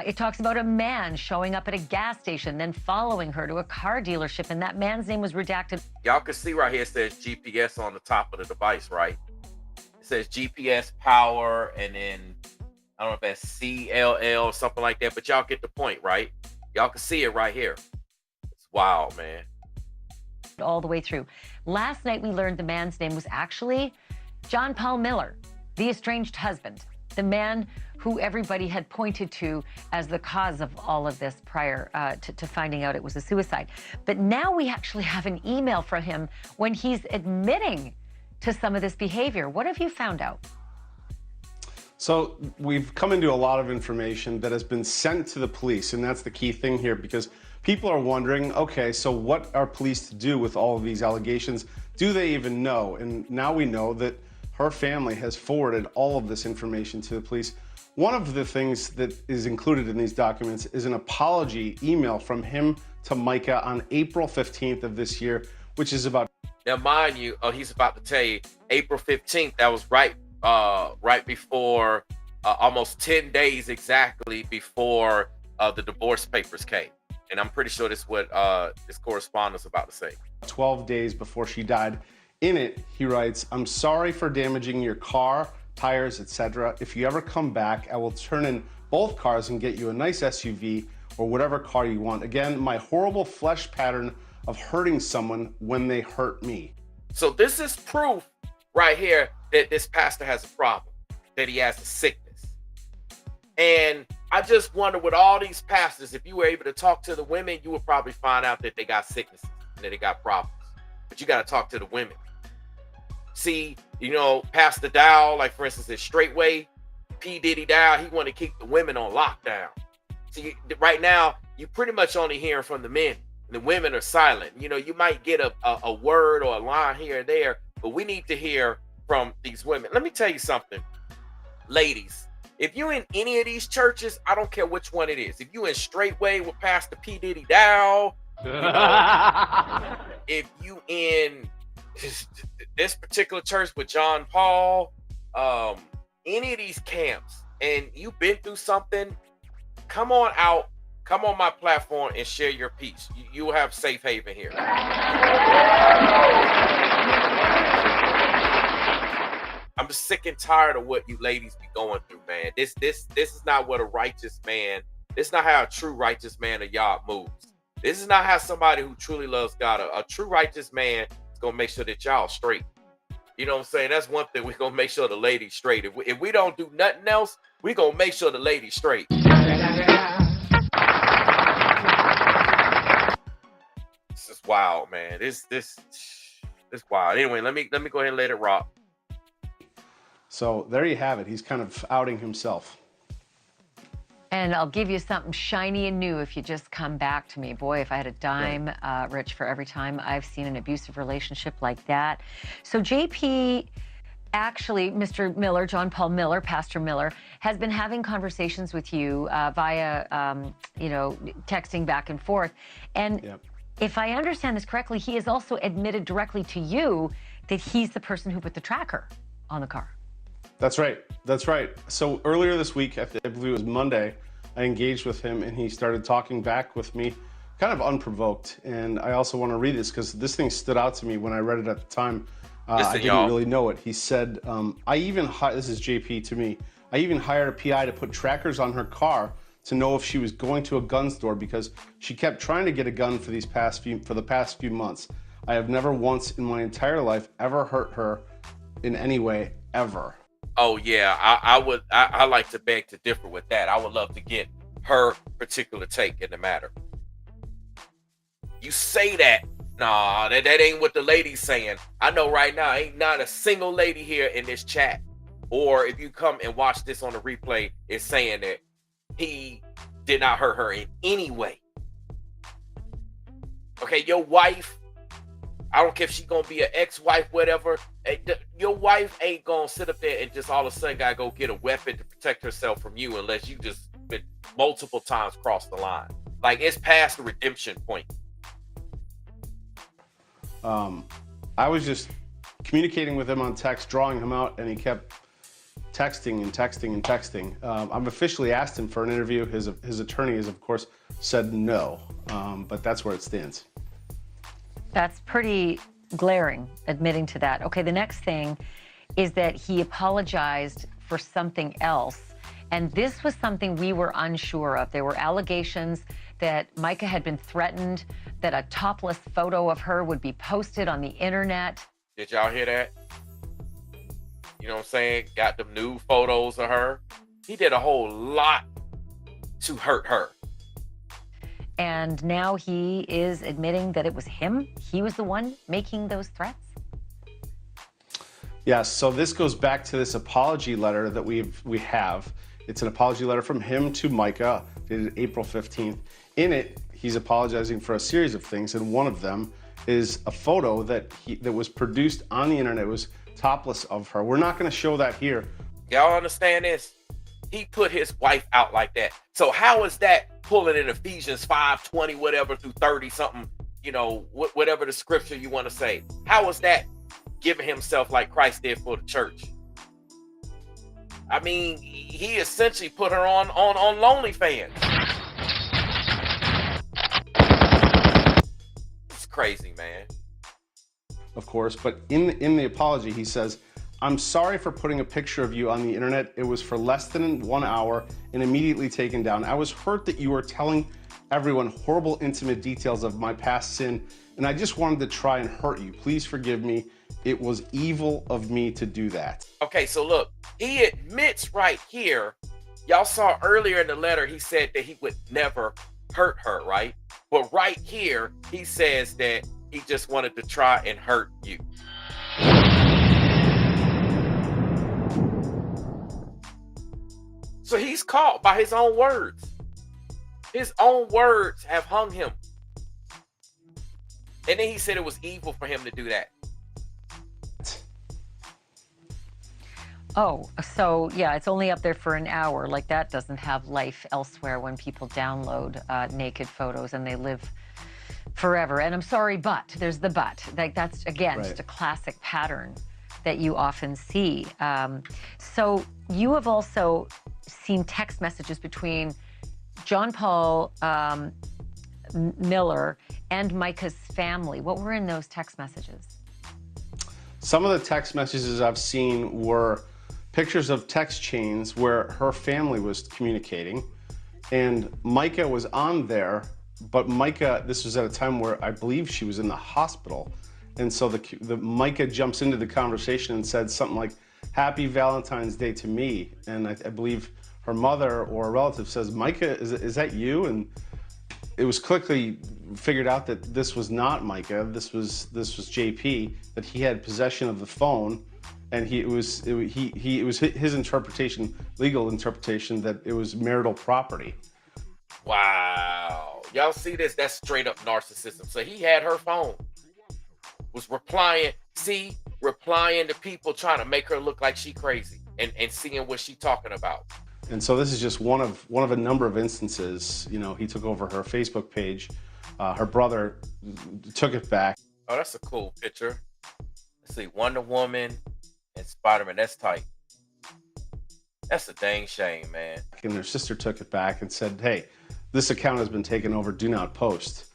It talks about a man showing up at a gas station, then following her to a car dealership, and that man's name was redacted. Y'all can see right here, it says GPS on the top of the device, right? It says GPS power, and then I don't know if that's CLL or something like that, but y'all get the point, right? Y'all can see it right here. It's wild, man. All the way through. Last night, we learned the man's name was actually John Paul Miller, the estranged husband, the man who everybody had pointed to as the cause of all of this prior to finding out it was a suicide. But now we actually have an email from him when he's admitting to some of this behavior. What have you found out? So we've come into a lot of information that has been sent to the police, and that's the key thing here, because people are wondering, okay, so what are police to do with all of these allegations? Do they even know? And now we know that her family has forwarded all of this information to the police. One of the things that is included in these documents is an apology email from him to Mica on April 15th of this year, which is about... Now, mind you, he's about to tell you, April 15th, that was right before, almost 10 days exactly before the divorce papers came. And I'm pretty sure this is what this correspondent is about to say. 12 days before she died. In it, he writes, "I'm sorry for damaging your car, tires, etc. If you ever come back, I will turn in both cars and get you a nice SUV or whatever car you want. Again, my horrible flesh pattern of hurting someone when they hurt me." So this is proof right here that this pastor has a problem, that he has a sickness. And I just wonder, with all these pastors, if you were able to talk to the women, you would probably find out that they got sicknesses and that they got problems. but you got to talk to the women. See, Pastor Dow, like for instance, is straightway. P. Diddy Dow, he want to keep the women on lockdown. See, right now, you're pretty much only hearing from the men. The women are silent. You might get a word or a line here or there, but we need to hear from these women. Let me tell you something, ladies. If you're in any of these churches, I don't care which one it is. If you in straightway with Pastor P. Diddy Dow, if you in this particular church with John Paul, any of these camps, and you've been through something, come on out, come on my platform and share your piece. You will have safe haven here. I'm just sick and tired of what you ladies be going through, man. This is not what a righteous man, this is not how a true righteous man of Yah moves. This is not how somebody who truly loves God, a true righteous man is going to make sure that y'all straight. You know what I'm saying? That's one thing. We're going to make sure the lady's straight. If we don't do nothing else, we're going to make sure the lady's straight. This is wild, man. This wild. Anyway, let me go ahead and let it rock. So there you have it. He's kind of outing himself. And I'll give you something shiny and new if you just come back to me. Boy, if I had a dime, Rich, for every time I've seen an abusive relationship like that. So JP, actually, Mr. Miller, John Paul Miller, Pastor Miller, has been having conversations with you via, texting back and forth. And if I understand this correctly, he has also admitted directly to you that he's the person who put the tracker on the car. That's right. That's right. So earlier this week, I believe it was Monday, I engaged with him and he started talking back with me, kind of unprovoked. And I also want to read this because this thing stood out to me when I read it at the time. I didn't really know it. He said, this is JP to me, I even hired a PI to put trackers on her car to know if she was going to a gun store because she kept trying to get a gun for the past few months. I have never once in my entire life ever hurt her in any way, ever. Oh yeah, I like to beg to differ with that. I would love to get her particular take in the matter. You say that, nah, that ain't what the lady's saying. I know right now, ain't not a single lady here in this chat, or if you come and watch this on the replay, is saying that he did not hurt her in any way. Okay, your wife, I don't care if she's gonna be an ex-wife, whatever. Your wife ain't gonna sit up there and just all of a sudden gotta go get a weapon to protect herself from you unless you just been multiple times crossed the line. Like, it's past the redemption point. I was just communicating with him on text, drawing him out, and he kept texting and texting and texting. I've officially asked him for an interview. His attorney has, of course, said no, but that's where it stands. That's pretty glaring, admitting to that. Okay, the next thing is that he apologized for something else. And this was something we were unsure of. There were allegations that Mica had been threatened, that a topless photo of her would be posted on the internet. Did y'all hear that? You know what I'm saying? Got them nude photos of her. He did a whole lot to hurt her. And now he is admitting that it was him. He was the one making those threats. Yes, so this goes back to this apology letter that we have. It's an apology letter from him to Mica, dated April 15th. In it, he's apologizing for a series of things, and one of them is a photo that was produced on the internet. It was topless of her. We're not going to show that here. Y'all understand this? He put his wife out like that. So how is that pulling in Ephesians 5:20, whatever, through 30 something, whatever the scripture you want to say? How is that giving himself like Christ did for the church? I mean, he essentially put her on OnlyFans. It's crazy, man. Of course, but in the apology, he says, I'm sorry for putting a picture of you on the internet. It was for less than 1 hour and immediately taken down. I was hurt that you were telling everyone horrible, intimate details of my past sin, and I just wanted to try and hurt you. Please forgive me. It was evil of me to do that. Okay, so look, he admits right here, y'all saw earlier in the letter, he said that he would never hurt her, right? But right here, he says that He just wanted to try and hurt you. So he's caught by his own words. His own words have hung him. And then he said it was evil for him to do that. Oh, so yeah, it's only up there for an hour. Like, that doesn't have life elsewhere when people download naked photos and they live forever. And I'm sorry, but there's the but. Like, that's, again, just a classic pattern that you often see. So you have also seen text messages between John Paul Miller and Mica's family. What were in those text messages? Some of the text messages I've seen were pictures of text chains where her family was communicating, and Mica was on there, but Mica, this was at a time where I believe she was in the hospital, and so the Mica jumps into the conversation and said something like, "Happy Valentine's Day to me," and I believe her mother or a relative says, "Mica, is that you?" And it was quickly figured out that this was not Mica. This was JP. That he had possession of the phone, and it was his interpretation, legal interpretation, that it was marital property. Wow, y'all see this? That's straight up narcissism. So he had her phone, was replying to people trying to make her look like she crazy, and seeing what she talking about. And so this is just one of a number of instances. You know, he took over her Facebook page. Her brother took it back. Oh, that's a cool picture. Let's see, Wonder Woman and Spider-Man. That's tight. That's a dang shame, man. And her sister took it back and said, "Hey, this account has been taken over. Do not post."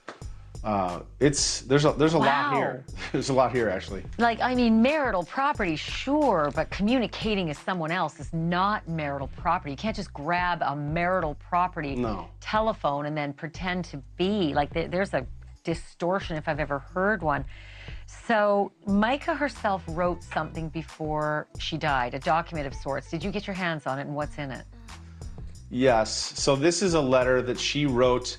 There's a lot here. There's a lot here, actually. Like, I mean, marital property, sure, but communicating as someone else is not marital property. You can't just grab a marital property telephone and then pretend to be. Like, there's a distortion if I've ever heard one. So Mica herself wrote something before she died, a document of sorts. Did you get your hands on it, and what's in it? Yes. So this is a letter that she wrote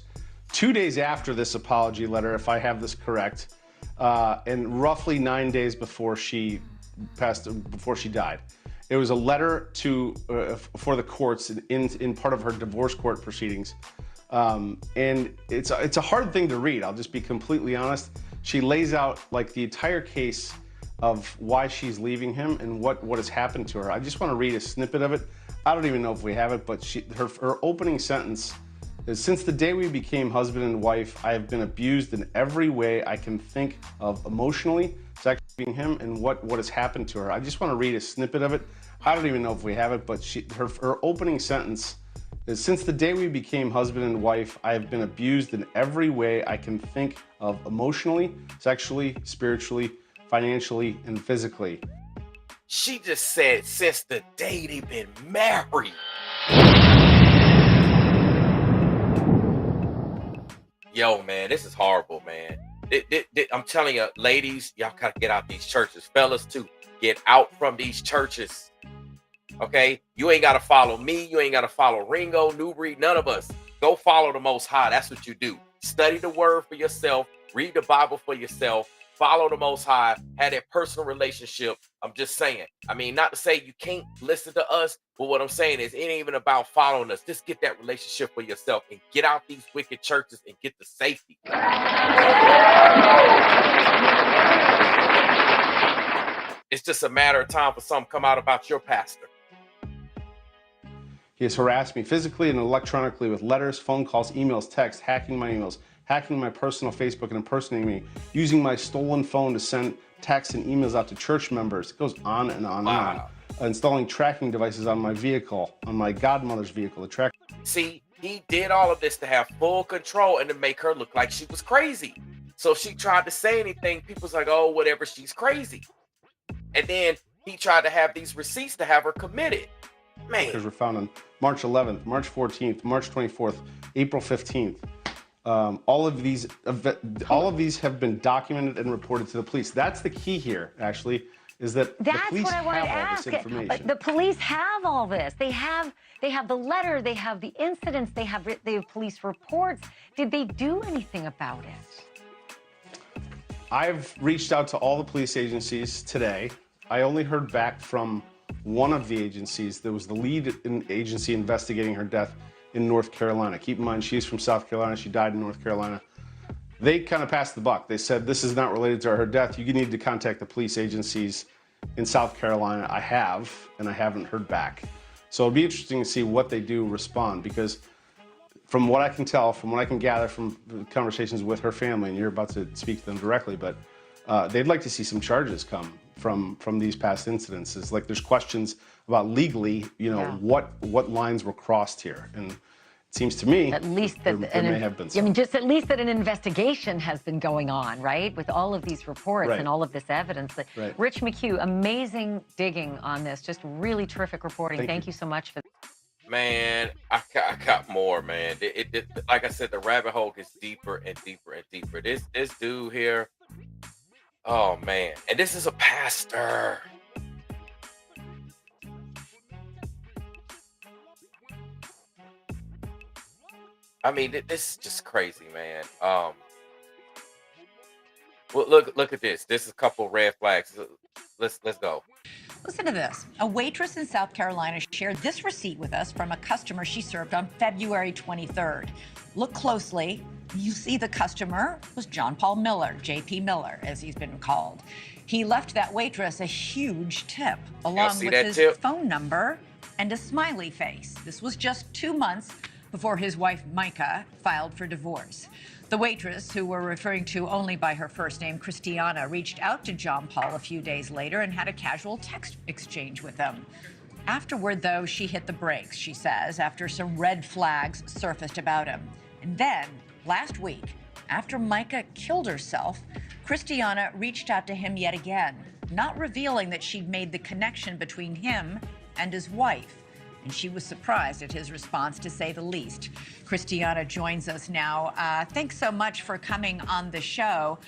2 days after this apology letter, if I have this correct, and roughly 9 days before she died. It was a letter for the courts in part of her divorce court proceedings, and it's a hard thing to read. I'll just be completely honest. She lays out like the entire case of why she's leaving him and what has happened to her. I just want to read a snippet of it. I don't even know if we have it, but her opening sentence is, "Since the day we became husband and wife, I have been abused in every way I can think of, emotionally, sexually, him, and what has happened to her." I just want to read a snippet of it. I don't even know if we have it, but her opening sentence is, "Since the day we became husband and wife, I have been abused in every way I can think of, emotionally, sexually, spiritually, financially, and physically." She just said, since the day they've been married. Yo, man, this is horrible, man. I'm telling you, ladies, y'all gotta get out these churches. Fellas, too, get out from these churches. Okay? You ain't gotta follow me. You ain't gotta follow Ringo, Newbury, none of us. Go follow the Most High. That's what you do. Study the Word for yourself. Read the Bible for yourself. Follow the Most High. Have that personal relationship. I'm just saying. I mean, not to say you can't listen to us, but what I'm saying is it ain't even about following us. Just get that relationship for yourself and get out these wicked churches and get the safety. It's just a matter of time for something to come out about your pastor. He has harassed me physically and electronically with letters, phone calls, emails, texts, hacking my emails, hacking my personal Facebook and impersonating me, using my stolen phone to send texts and emails out to church members. It goes on and on and on. Installing tracking devices on my vehicle, on my godmother's vehicle. See, he did all of this to have full control and to make her look like she was crazy. So if she tried to say anything, people's like, oh, whatever, she's crazy. And then he tried to have these receipts to have her committed. Man. Because were found on March 11th, March 14th, March 24th, April 15th. All of these have been documented and reported to the police. That's the key here, actually, is that the police have all this information. The police have all this. They have the letter, they have the incidents, they have police reports. Did they do anything about it? I've reached out to all the police agencies today. I only heard back from one of the agencies. There was the lead agency investigating her death in North Carolina. Keep in mind, she's from South Carolina. She died in North Carolina. They kind of passed the buck. They said, this is not related to her death. You need to contact the police agencies in South Carolina. I have, and I haven't heard back. So it'll be interesting to see what they do respond, because from what I can tell, from what I can gather from the conversations with her family, and you're about to speak to them directly, but they'd like to see some charges come from these past incidences. Like, there's questions about legally, what lines were crossed here. And it seems to me at least that there may have been some. I mean, just at least that an investigation has been going on, right? With all of these reports and all of this evidence. Rich McHugh, amazing digging on this. Just really terrific reporting. Thank you so much for Man, I got more, man. It like I said, the rabbit hole gets deeper and deeper and deeper. This dude here, oh man, and this is a pastor. I mean, this is just crazy, man. Well, look at this. This is a couple red flags. Let's go. Listen to this. A waitress in South Carolina shared this receipt with us from a customer she served on February 23rd. Look closely. You see the customer was John Paul Miller, JP Miller, as he's been called. He left that waitress a huge tip, along with his phone number and a smiley face. This was just 2 months before his wife, Mica, filed for divorce. The waitress, who we're referring to only by her first name, Christiana, reached out to John Paul a few days later and had a casual text exchange with him. Afterward, though, she hit the brakes, she says, after some red flags surfaced about him. And then, last week, after Mica killed herself, Christiana reached out to him yet again, not revealing that she'd made the connection between him and his wife. And she was surprised at his response, to say the least. Christiana joins us now. Thanks so much for coming on the show.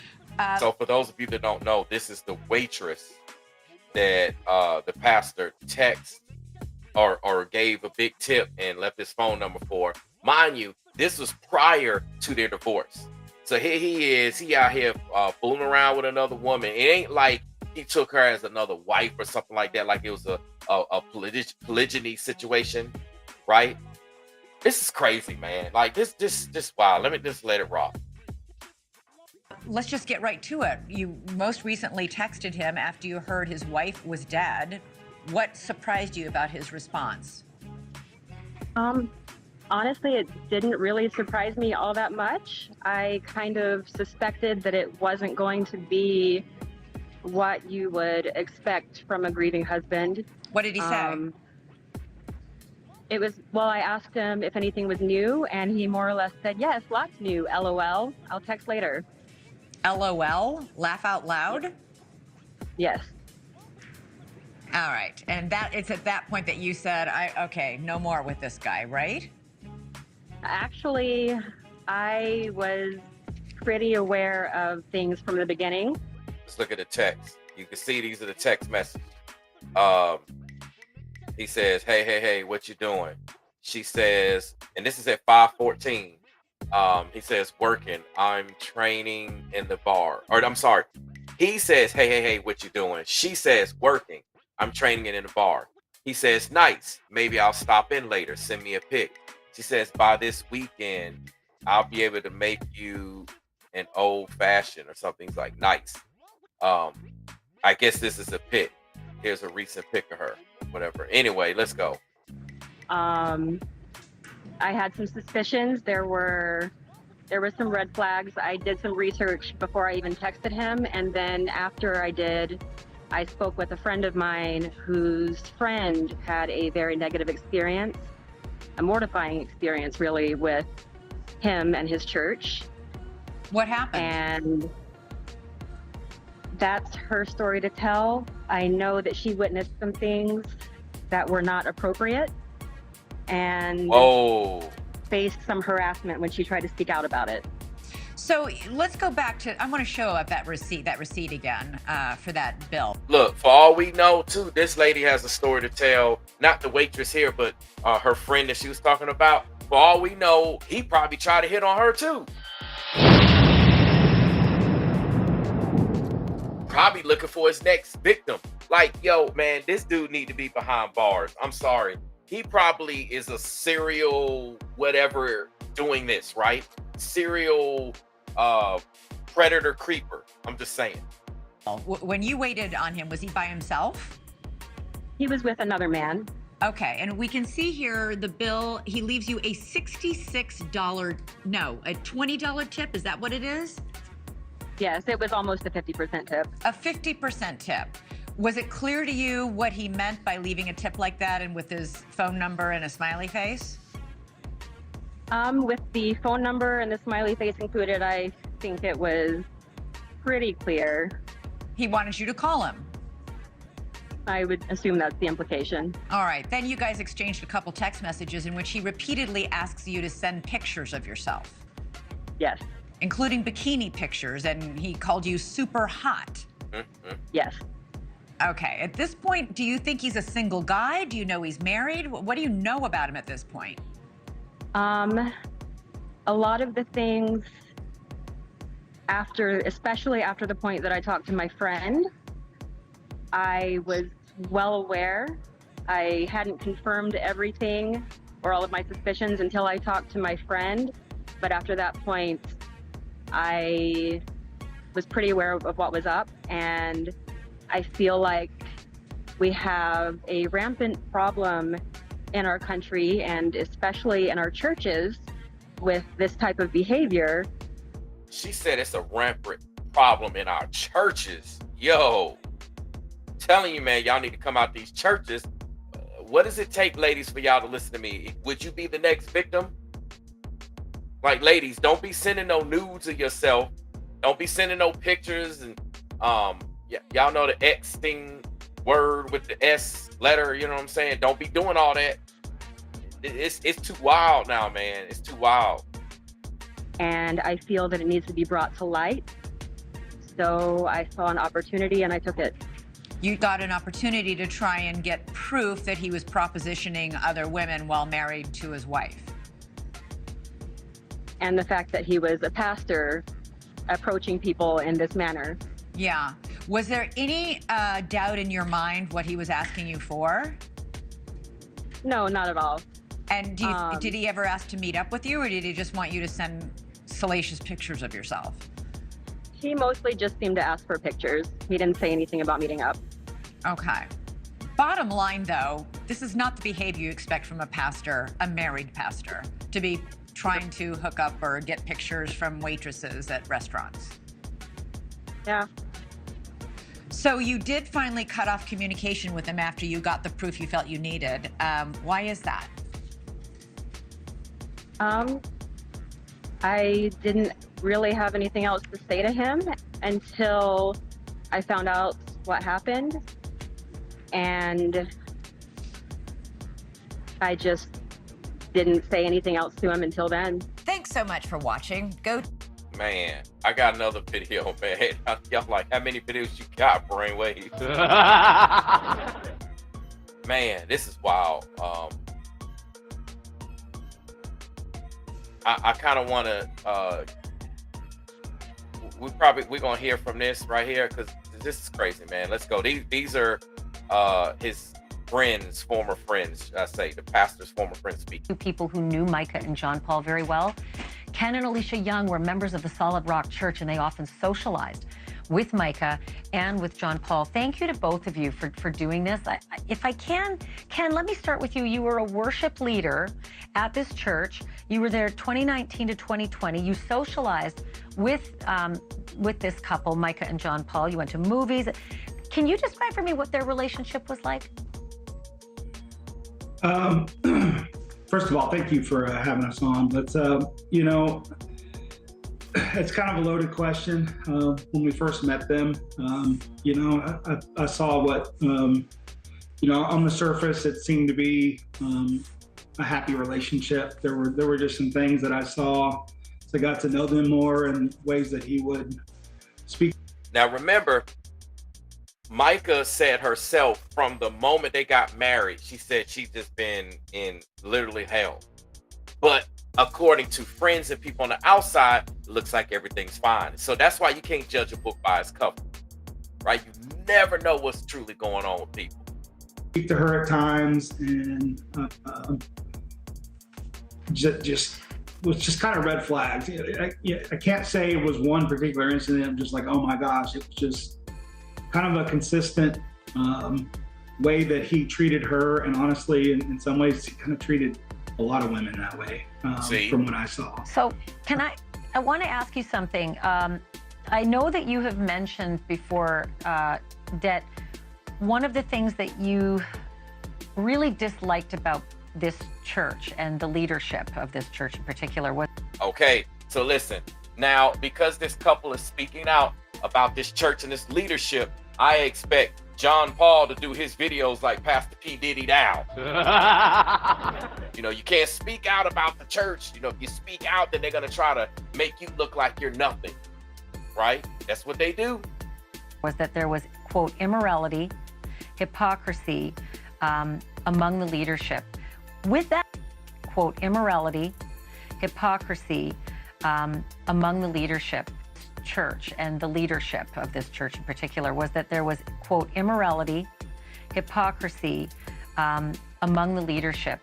So for those of you that don't know, this is the waitress that the pastor texted or gave a big tip and left his phone number for. Mind you, this was prior to their divorce. So here he out here fooling around with another woman. It ain't like he took her as another wife or something like that, like it was a polygyny situation, right? This is crazy, man. Like this wow. Let me just let it rock. Let's just get right to it. You most recently texted him after you heard his wife was dead. What surprised you about his response? Honestly, it didn't really surprise me all that much. I kind of suspected that it wasn't going to be what you would expect from a grieving husband. What did he say? It was, well, I asked him if anything was new, and he more or less said, yes, lots new, LOL, I'll text later. LOL? Laugh out loud? Yes. All right, and it's at that point that you said, okay, no more with this guy, right? Actually, I was pretty aware of things from the beginning. Let's look at the text. You can see these are the text messages. He says, hey, what you doing? She says, and this is at 5:14. He says, working. I'm training in the bar. Or I'm sorry. He says, hey, what you doing? She says, working. I'm training in the bar. He says, nice. Maybe I'll stop in later. Send me a pic. She says, by this weekend, I'll be able to make you an old fashioned or something. He's like, nice. I guess this is a pic. Here's a recent pic of her, whatever. Anyway, let's go. I had some suspicions. There were some red flags. I did some research before I even texted him, and then after I did, I spoke with a friend of mine whose friend had a very negative experience, a mortifying experience really, with him and his church. What happened? And that's her story to tell. I know that she witnessed some things that were not appropriate and faced some harassment when she tried to speak out about it. So let's go back to, I want to show up that receipt again for that bill. Look, for all we know too, this lady has a story to tell, not the waitress here, but her friend that she was talking about. For all we know, he probably tried to hit on her too. probably looking for his next victim. Like, yo, man, this dude need to be behind bars. I'm sorry. He probably is a serial whatever doing this, right? Serial predator creeper. I'm just saying. When you waited on him, was he by himself? He was with another man. Okay, and we can see here the bill. He leaves you a $20 tip. Is that what it is? Yes, it was almost a 50% tip. A 50% tip. Was it clear to you what he meant by leaving a tip like that and with his phone number and a smiley face? With the phone number and the smiley face included, I think it was pretty clear. He wanted you to call him. I would assume that's the implication. All right, then you guys exchanged a couple text messages in which he repeatedly asks you to send pictures of yourself. Yes. Including bikini pictures, and he called you super hot. Yes. Okay, at this point, do you think he's a single guy? Do you know he's married? What do you know about him at this point? A lot of the things especially after the point that I talked to my friend, I was well aware. I hadn't confirmed everything or all of my suspicions until I talked to my friend. But after that point, I was pretty aware of what was up. And I feel like we have a rampant problem in our country and especially in our churches with this type of behavior. She said it's a rampant problem in our churches. Yo. Telling you, man, y'all need to come out these churches. What does it take, ladies, for y'all to listen to me? Would you be the next victim? Like, ladies, don't be sending no nudes of yourself. Don't be sending no pictures. And y'all know the X thing word with the S letter. You know what I'm saying? Don't be doing all that. It's too wild now, man. It's too wild. And I feel that it needs to be brought to light. So I saw an opportunity and I took it. You got an opportunity to try and get proof that he was propositioning other women while married to his wife. And the fact that he was a pastor approaching people in this manner. Yeah. Was there any doubt in your mind what he was asking you for? No, not at all. And did he ever ask to meet up with you, or did he just want you to send salacious pictures of yourself? He mostly just seemed to ask for pictures. He didn't say anything about meeting up. Okay. Bottom line, though, this is not the behavior you expect from a pastor, a married pastor, to be trying to hook up or get pictures from waitresses at restaurants. Yeah. So you did finally cut off communication with him after you got the proof you felt you needed. Why is that? I didn't really have anything else to say to him until I found out what happened. And I just didn't say anything else to him until then. Thanks so much for watching. Man, I got another video, man. Y'all like, how many videos you got, Brainwave? Man, this is wild. I kind of want to, we're going to hear from this right here, because this is crazy, man. Let's go. These are his friends, former friends, I say, the pastor's former friends speaking. Two people who knew Mica and John Paul very well. Ken and Alicia Young were members of the Solid Rock Church, and they often socialized with Mica and with John Paul. Thank you to both of you for doing this. If I can, Ken, let me start with you. You were a worship leader at this church. You were there 2019 to 2020. You socialized with this couple, Mica and John Paul. You went to movies. Can you describe for me what their relationship was like? First of all, thank you for having us on. But, you know, it's kind of a loaded question. When we first met them, you know, I saw what, you know, on the surface, it seemed to be a happy relationship. There were just some things that I saw. So I got to know them more in ways that he would speak. Now, remember, Mica said herself from the moment they got married, she said she's just been in literally hell. But according to friends and people on the outside, it looks like everything's fine. So that's why you can't judge a book by its cover. right? You never know what's truly going on with people. Speak to her at times, and just was just kind of red flags. I can't say it was one particular incident. I'm just like, oh my gosh, it was just kind of a consistent way that he treated her, and honestly, in some ways, he kind of treated a lot of women that way, from what I saw. So I want to ask you something. I know that you have mentioned before that one of the things that you really disliked about this church and the leadership of this church in particular was... Okay, so listen. Now, because this couple is speaking out about this church and this leadership, I expect John Paul to do his videos like Pastor P. Diddy now. You know, you can't speak out about the church. You know, if you speak out, then they're going to try to make you look like you're nothing, right? That's what they do. Was that there was, quote, immorality, hypocrisy among the leadership. With that, quote, immorality, hypocrisy among the leadership, church and the leadership of this church in particular, was that there was, quote, immorality, hypocrisy among the leadership.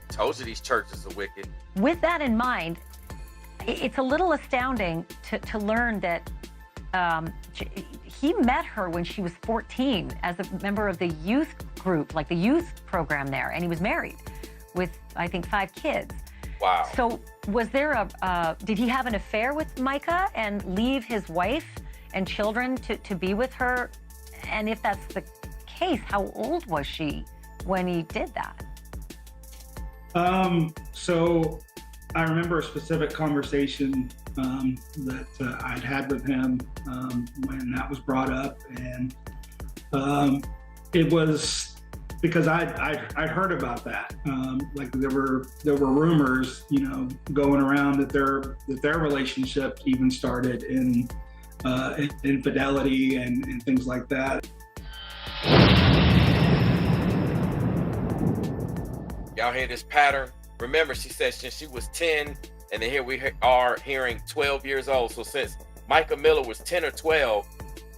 Told you these churches are wicked. With that in mind, it's a little astounding to learn that he met her when she was 14 as a member of the youth group, like the youth program there, and he was married with, I think, 5 kids. Wow. So was there did he have an affair with Mica and leave his wife and children to be with her? And if that's the case, how old was she when he did that? So I remember a specific conversation that I'd had with him when that was brought up, and it was because I heard about that. Like there were rumors, you know, going around that their relationship even started in infidelity and things like that. Y'all hear this pattern? Remember, she said since she was 10, and then here we are hearing 12 years old. So since Mica Miller was 10 or 12,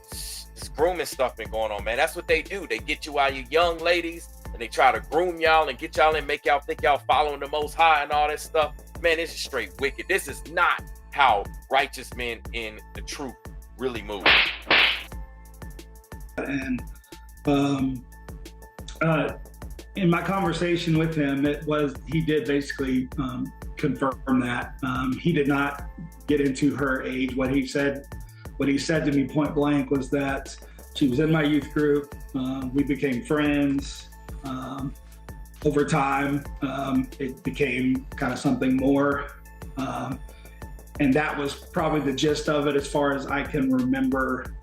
this grooming stuff been going on, man. That's what they do. They get you while you're young ladies, and they try to groom y'all and get y'all and make y'all think y'all following the Most High and all that stuff. Man, this is straight wicked. This is not how righteous men in the truth really move. And in my conversation with him, he did basically confirm that. He did not get into her age. What he said to me point blank was that she was in my youth group. We became friends. Over time, it became kind of something more. And that was probably the gist of it as far as I can remember.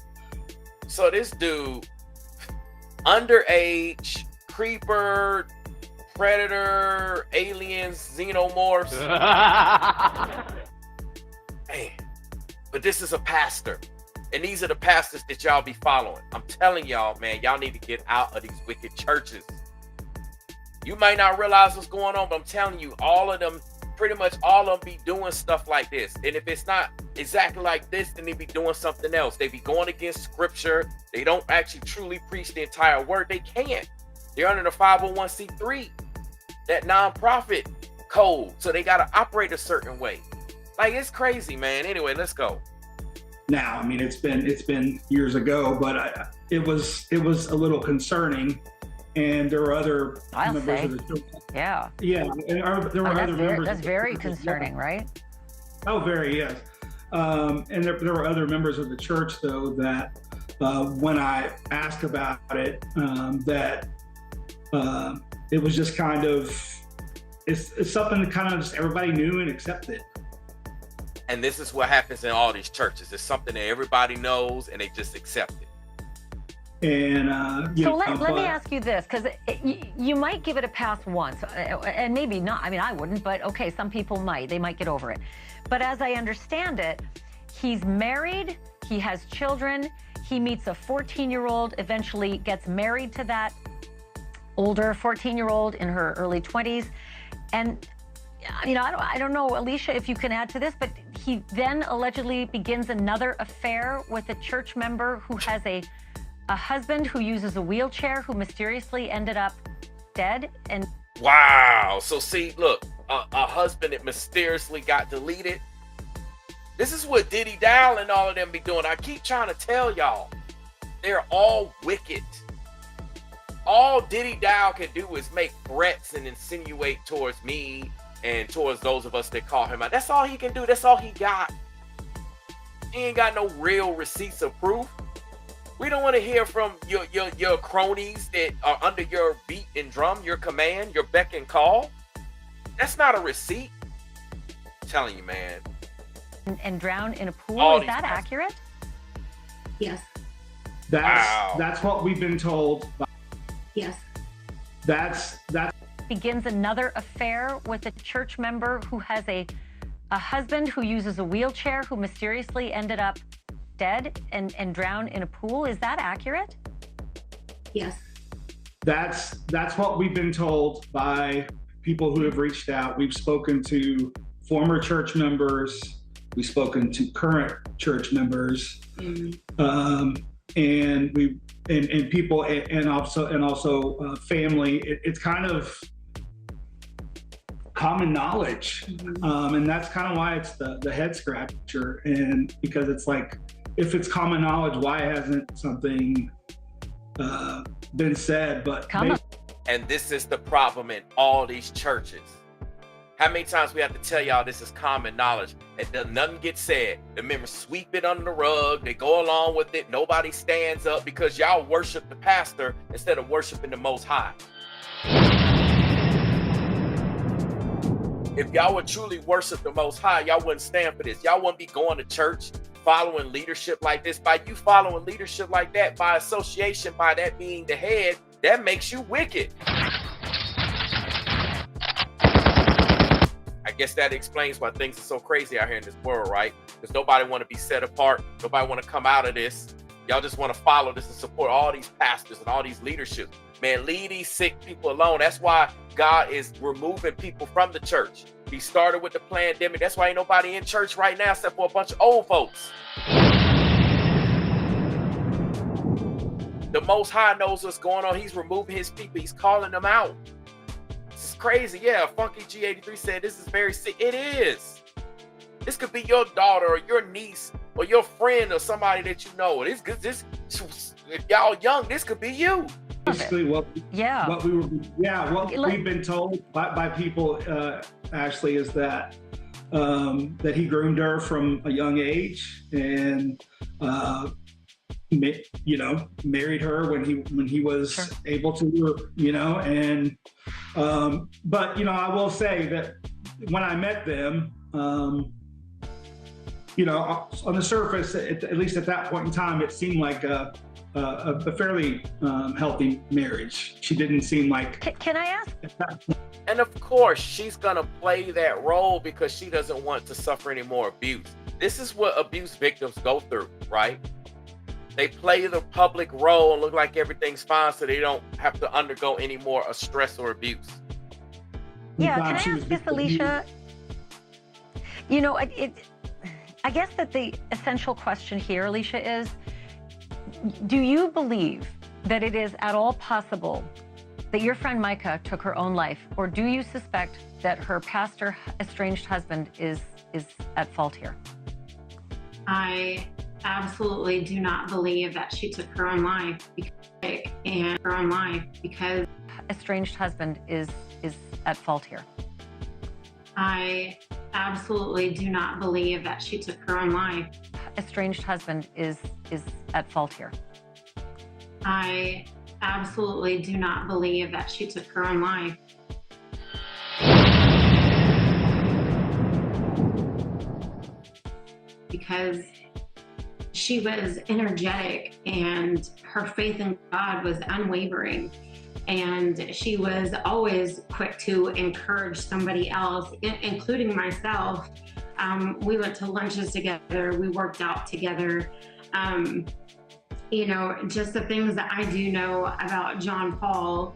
So this dude, underage, creeper, predator, aliens, xenomorphs. Man, but this is a pastor. And these are the pastors that y'all be following. I'm telling y'all, man, y'all need to get out of these wicked churches. You might not realize what's going on, but I'm telling you, all of them, pretty much all of them be doing stuff like this. And if it's not exactly like this, then they be doing something else. They be going against scripture. They don't actually truly preach the entire word. They can't. They're under the 501c3, that nonprofit code. So they got to operate a certain way. Like, it's crazy, man. Anyway, let's go. Now, I mean, it's been years ago, but it was a little concerning. And there were other members of the church. Yeah. Yeah. There were other members. That's very concerning, right? Oh, very, yes. And there were other members of the church, though, that when I asked about it, that it was just kind of, it's something that kind of just everybody knew and accepted. And this is what happens in all these churches. It's something that everybody knows and they just accept it. And let me ask you this, because you might give it a pass once, and maybe not. I mean, I wouldn't, but okay, some people might. They might get over it. But as I understand it, he's married, he has children, he meets a 14-year-old, eventually gets married to that older 14-year-old in her early 20s. And I don't know, Alicia, if you can add to this, but he then allegedly begins another affair with a church member who has a husband who uses a wheelchair who mysteriously ended up dead. And wow. So see, look, a husband that mysteriously got deleted. This is what Diddy Dow and all of them be doing. I keep trying to tell y'all, they're all wicked. All Diddy Dow can do is make threats and insinuate towards me and towards those of us that call him out. That's all he can do. That's all he got. He ain't got no real receipts of proof. We don't want to hear from your cronies that are under your beat and drum, your command, your beck and call. That's not a receipt. I'm telling you, man. And drown in a pool. All Is these that guys. accurate? Yes. That's what we've been told. Yes. That's Begins another affair with a church member who has a husband who uses a wheelchair who mysteriously ended up dead and drowned in a pool. Is that accurate? Yes. That's what we've been told by people who have reached out. We've spoken to former church members. We've spoken to current church members, and people, and also family. It's kind of common knowledge, and that's kind of why it's the head scratcher. And because it's like, if it's common knowledge, why hasn't something been said? But and this is the problem in all these churches. How many times we have to tell y'all this is common knowledge and then nothing gets said? The members sweep it under the rug. They go along with it. Nobody stands up because y'all worship the pastor instead of worshiping the Most High. If y'all would truly worship the Most High, y'all wouldn't stand for this. Y'all wouldn't be going to church following leadership like this. By you following leadership like that, by association, by that being the head, that makes you wicked. I guess that explains why things are so crazy out here in this world, right? Because nobody want to be set apart. Nobody want to come out of this. Y'all just want to follow this and support all these pastors and all these leaderships. Man, leave these sick people alone. That's why God is removing people from the church. He started with the pandemic. That's why ain't nobody in church right now except for a bunch of old folks. The Most High knows what's going on. He's removing his people. He's calling them out. This is crazy. Yeah, Funky G83 said this is very sick. It is. This could be your daughter or your niece or your friend or somebody that you know. If y'all young, this could be you. Basically, what we've been told by people, Ashley, is that that he groomed her from a young age and married her when he was able to, and but I will say that when I met them, on the surface, at least at that point in time, it seemed like a fairly healthy marriage. She didn't seem like. Can I ask? And of course, she's gonna play that role because she doesn't want to suffer any more abuse. This is what abuse victims go through, right? They play the public role and look like everything's fine, so they don't have to undergo any more stress or abuse. Yeah, can I ask this, Alicia? I guess that the essential question here, Alicia, is: do you believe that it is at all possible that your friend Mica took her own life, or do you suspect that her pastor estranged husband is at fault here? I absolutely do not believe that she took her own life because estranged husband is at fault here. I absolutely do not believe that she took her own life. Estranged husband is at fault here. I absolutely do not believe that she took her own life. Because she was energetic and her faith in God was unwavering. And she was always quick to encourage somebody else, including myself. We went to lunches together. We worked out together. Just the things that I do know about John Paul.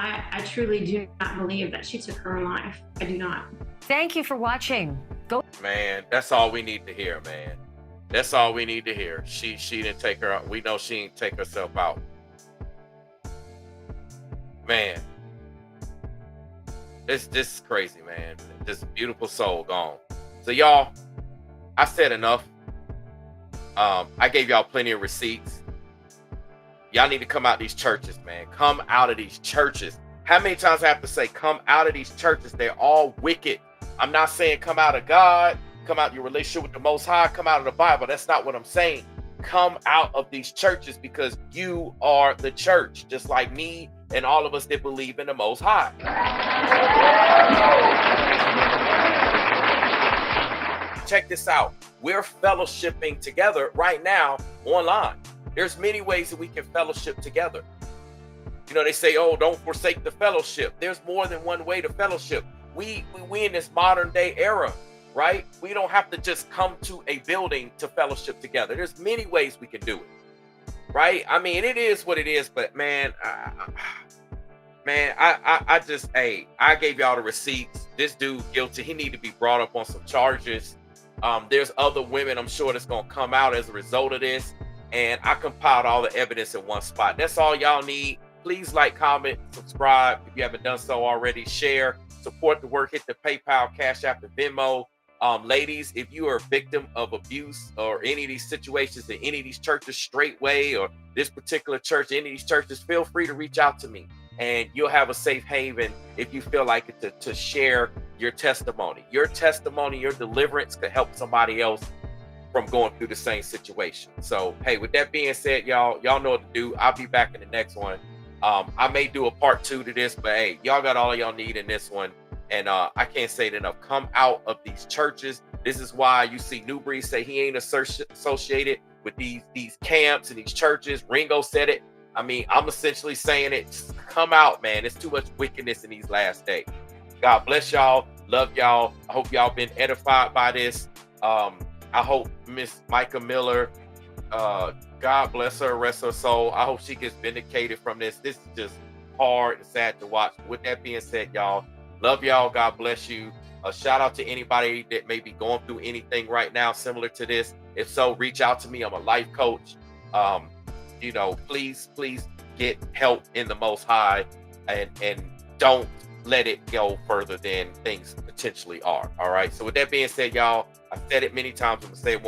I truly do not believe that she took her own life. I do not. Thank you for watching. Go. Man, that's all we need to hear, man. That's all we need to hear. She didn't take her out. We know she didn't take herself out. Man. This is crazy, man. This beautiful soul gone. So y'all, I said enough. I gave y'all plenty of receipts. Y'all need to come out these churches, man. Come out of these churches. How many times I have to say, come out of these churches? They're all wicked. I'm not saying come out of God, come out of your relationship with the Most High, come out of the Bible. That's not what I'm saying. Come out of these churches because you are the church, just like me and all of us that believe in the Most High. Check this out. We're fellowshipping together right now online. There's many ways that we can fellowship together. You know, they say, oh, don't forsake the fellowship. There's more than one way to fellowship. We in this modern day era, right? We don't have to just come to a building to fellowship together. There's many ways we can do it, right? I mean, it is what it is, but man, I just, I gave y'all the receipts. This dude guilty. He need to be brought up on some charges. There's other women I'm sure that's gonna come out as a result of this, and I compiled all the evidence in one spot. That's all y'all need. Please like, comment, subscribe if you haven't done so already. Share, support the work. Hit the PayPal, Cash App, and Venmo. Ladies, if you are a victim of abuse or any of these situations in any of these churches, Straightway or this particular church, any of these churches, feel free to reach out to me, and you'll have a safe haven if you feel like it to share your testimony. Your testimony, your deliverance could help somebody else from going through the same situation. So, hey, with that being said, y'all know what to do. I'll be back in the next one. I may do a part 2 to this, but hey, y'all got all y'all need in this one. And I can't say it enough. Come out of these churches. This is why you see Newbury say he ain't associated with these camps and these churches. Ringo said it. I mean, I'm essentially saying it. Just come out, man. There's too much wickedness in these last days. God bless y'all. Love y'all. I hope y'all been edified by this. I hope Miss Mica Miller, God bless her, rest her soul. I hope she gets vindicated from this. This is just hard and sad to watch. With that being said, y'all, love y'all. God bless you. A shout out to anybody that may be going through anything right now similar to this. If so, reach out to me. I'm a life coach. You know, please get help in the Most High, and don't let it go further than things potentially are. All right. So with that being said, y'all, I've said it many times. I'm gonna say it one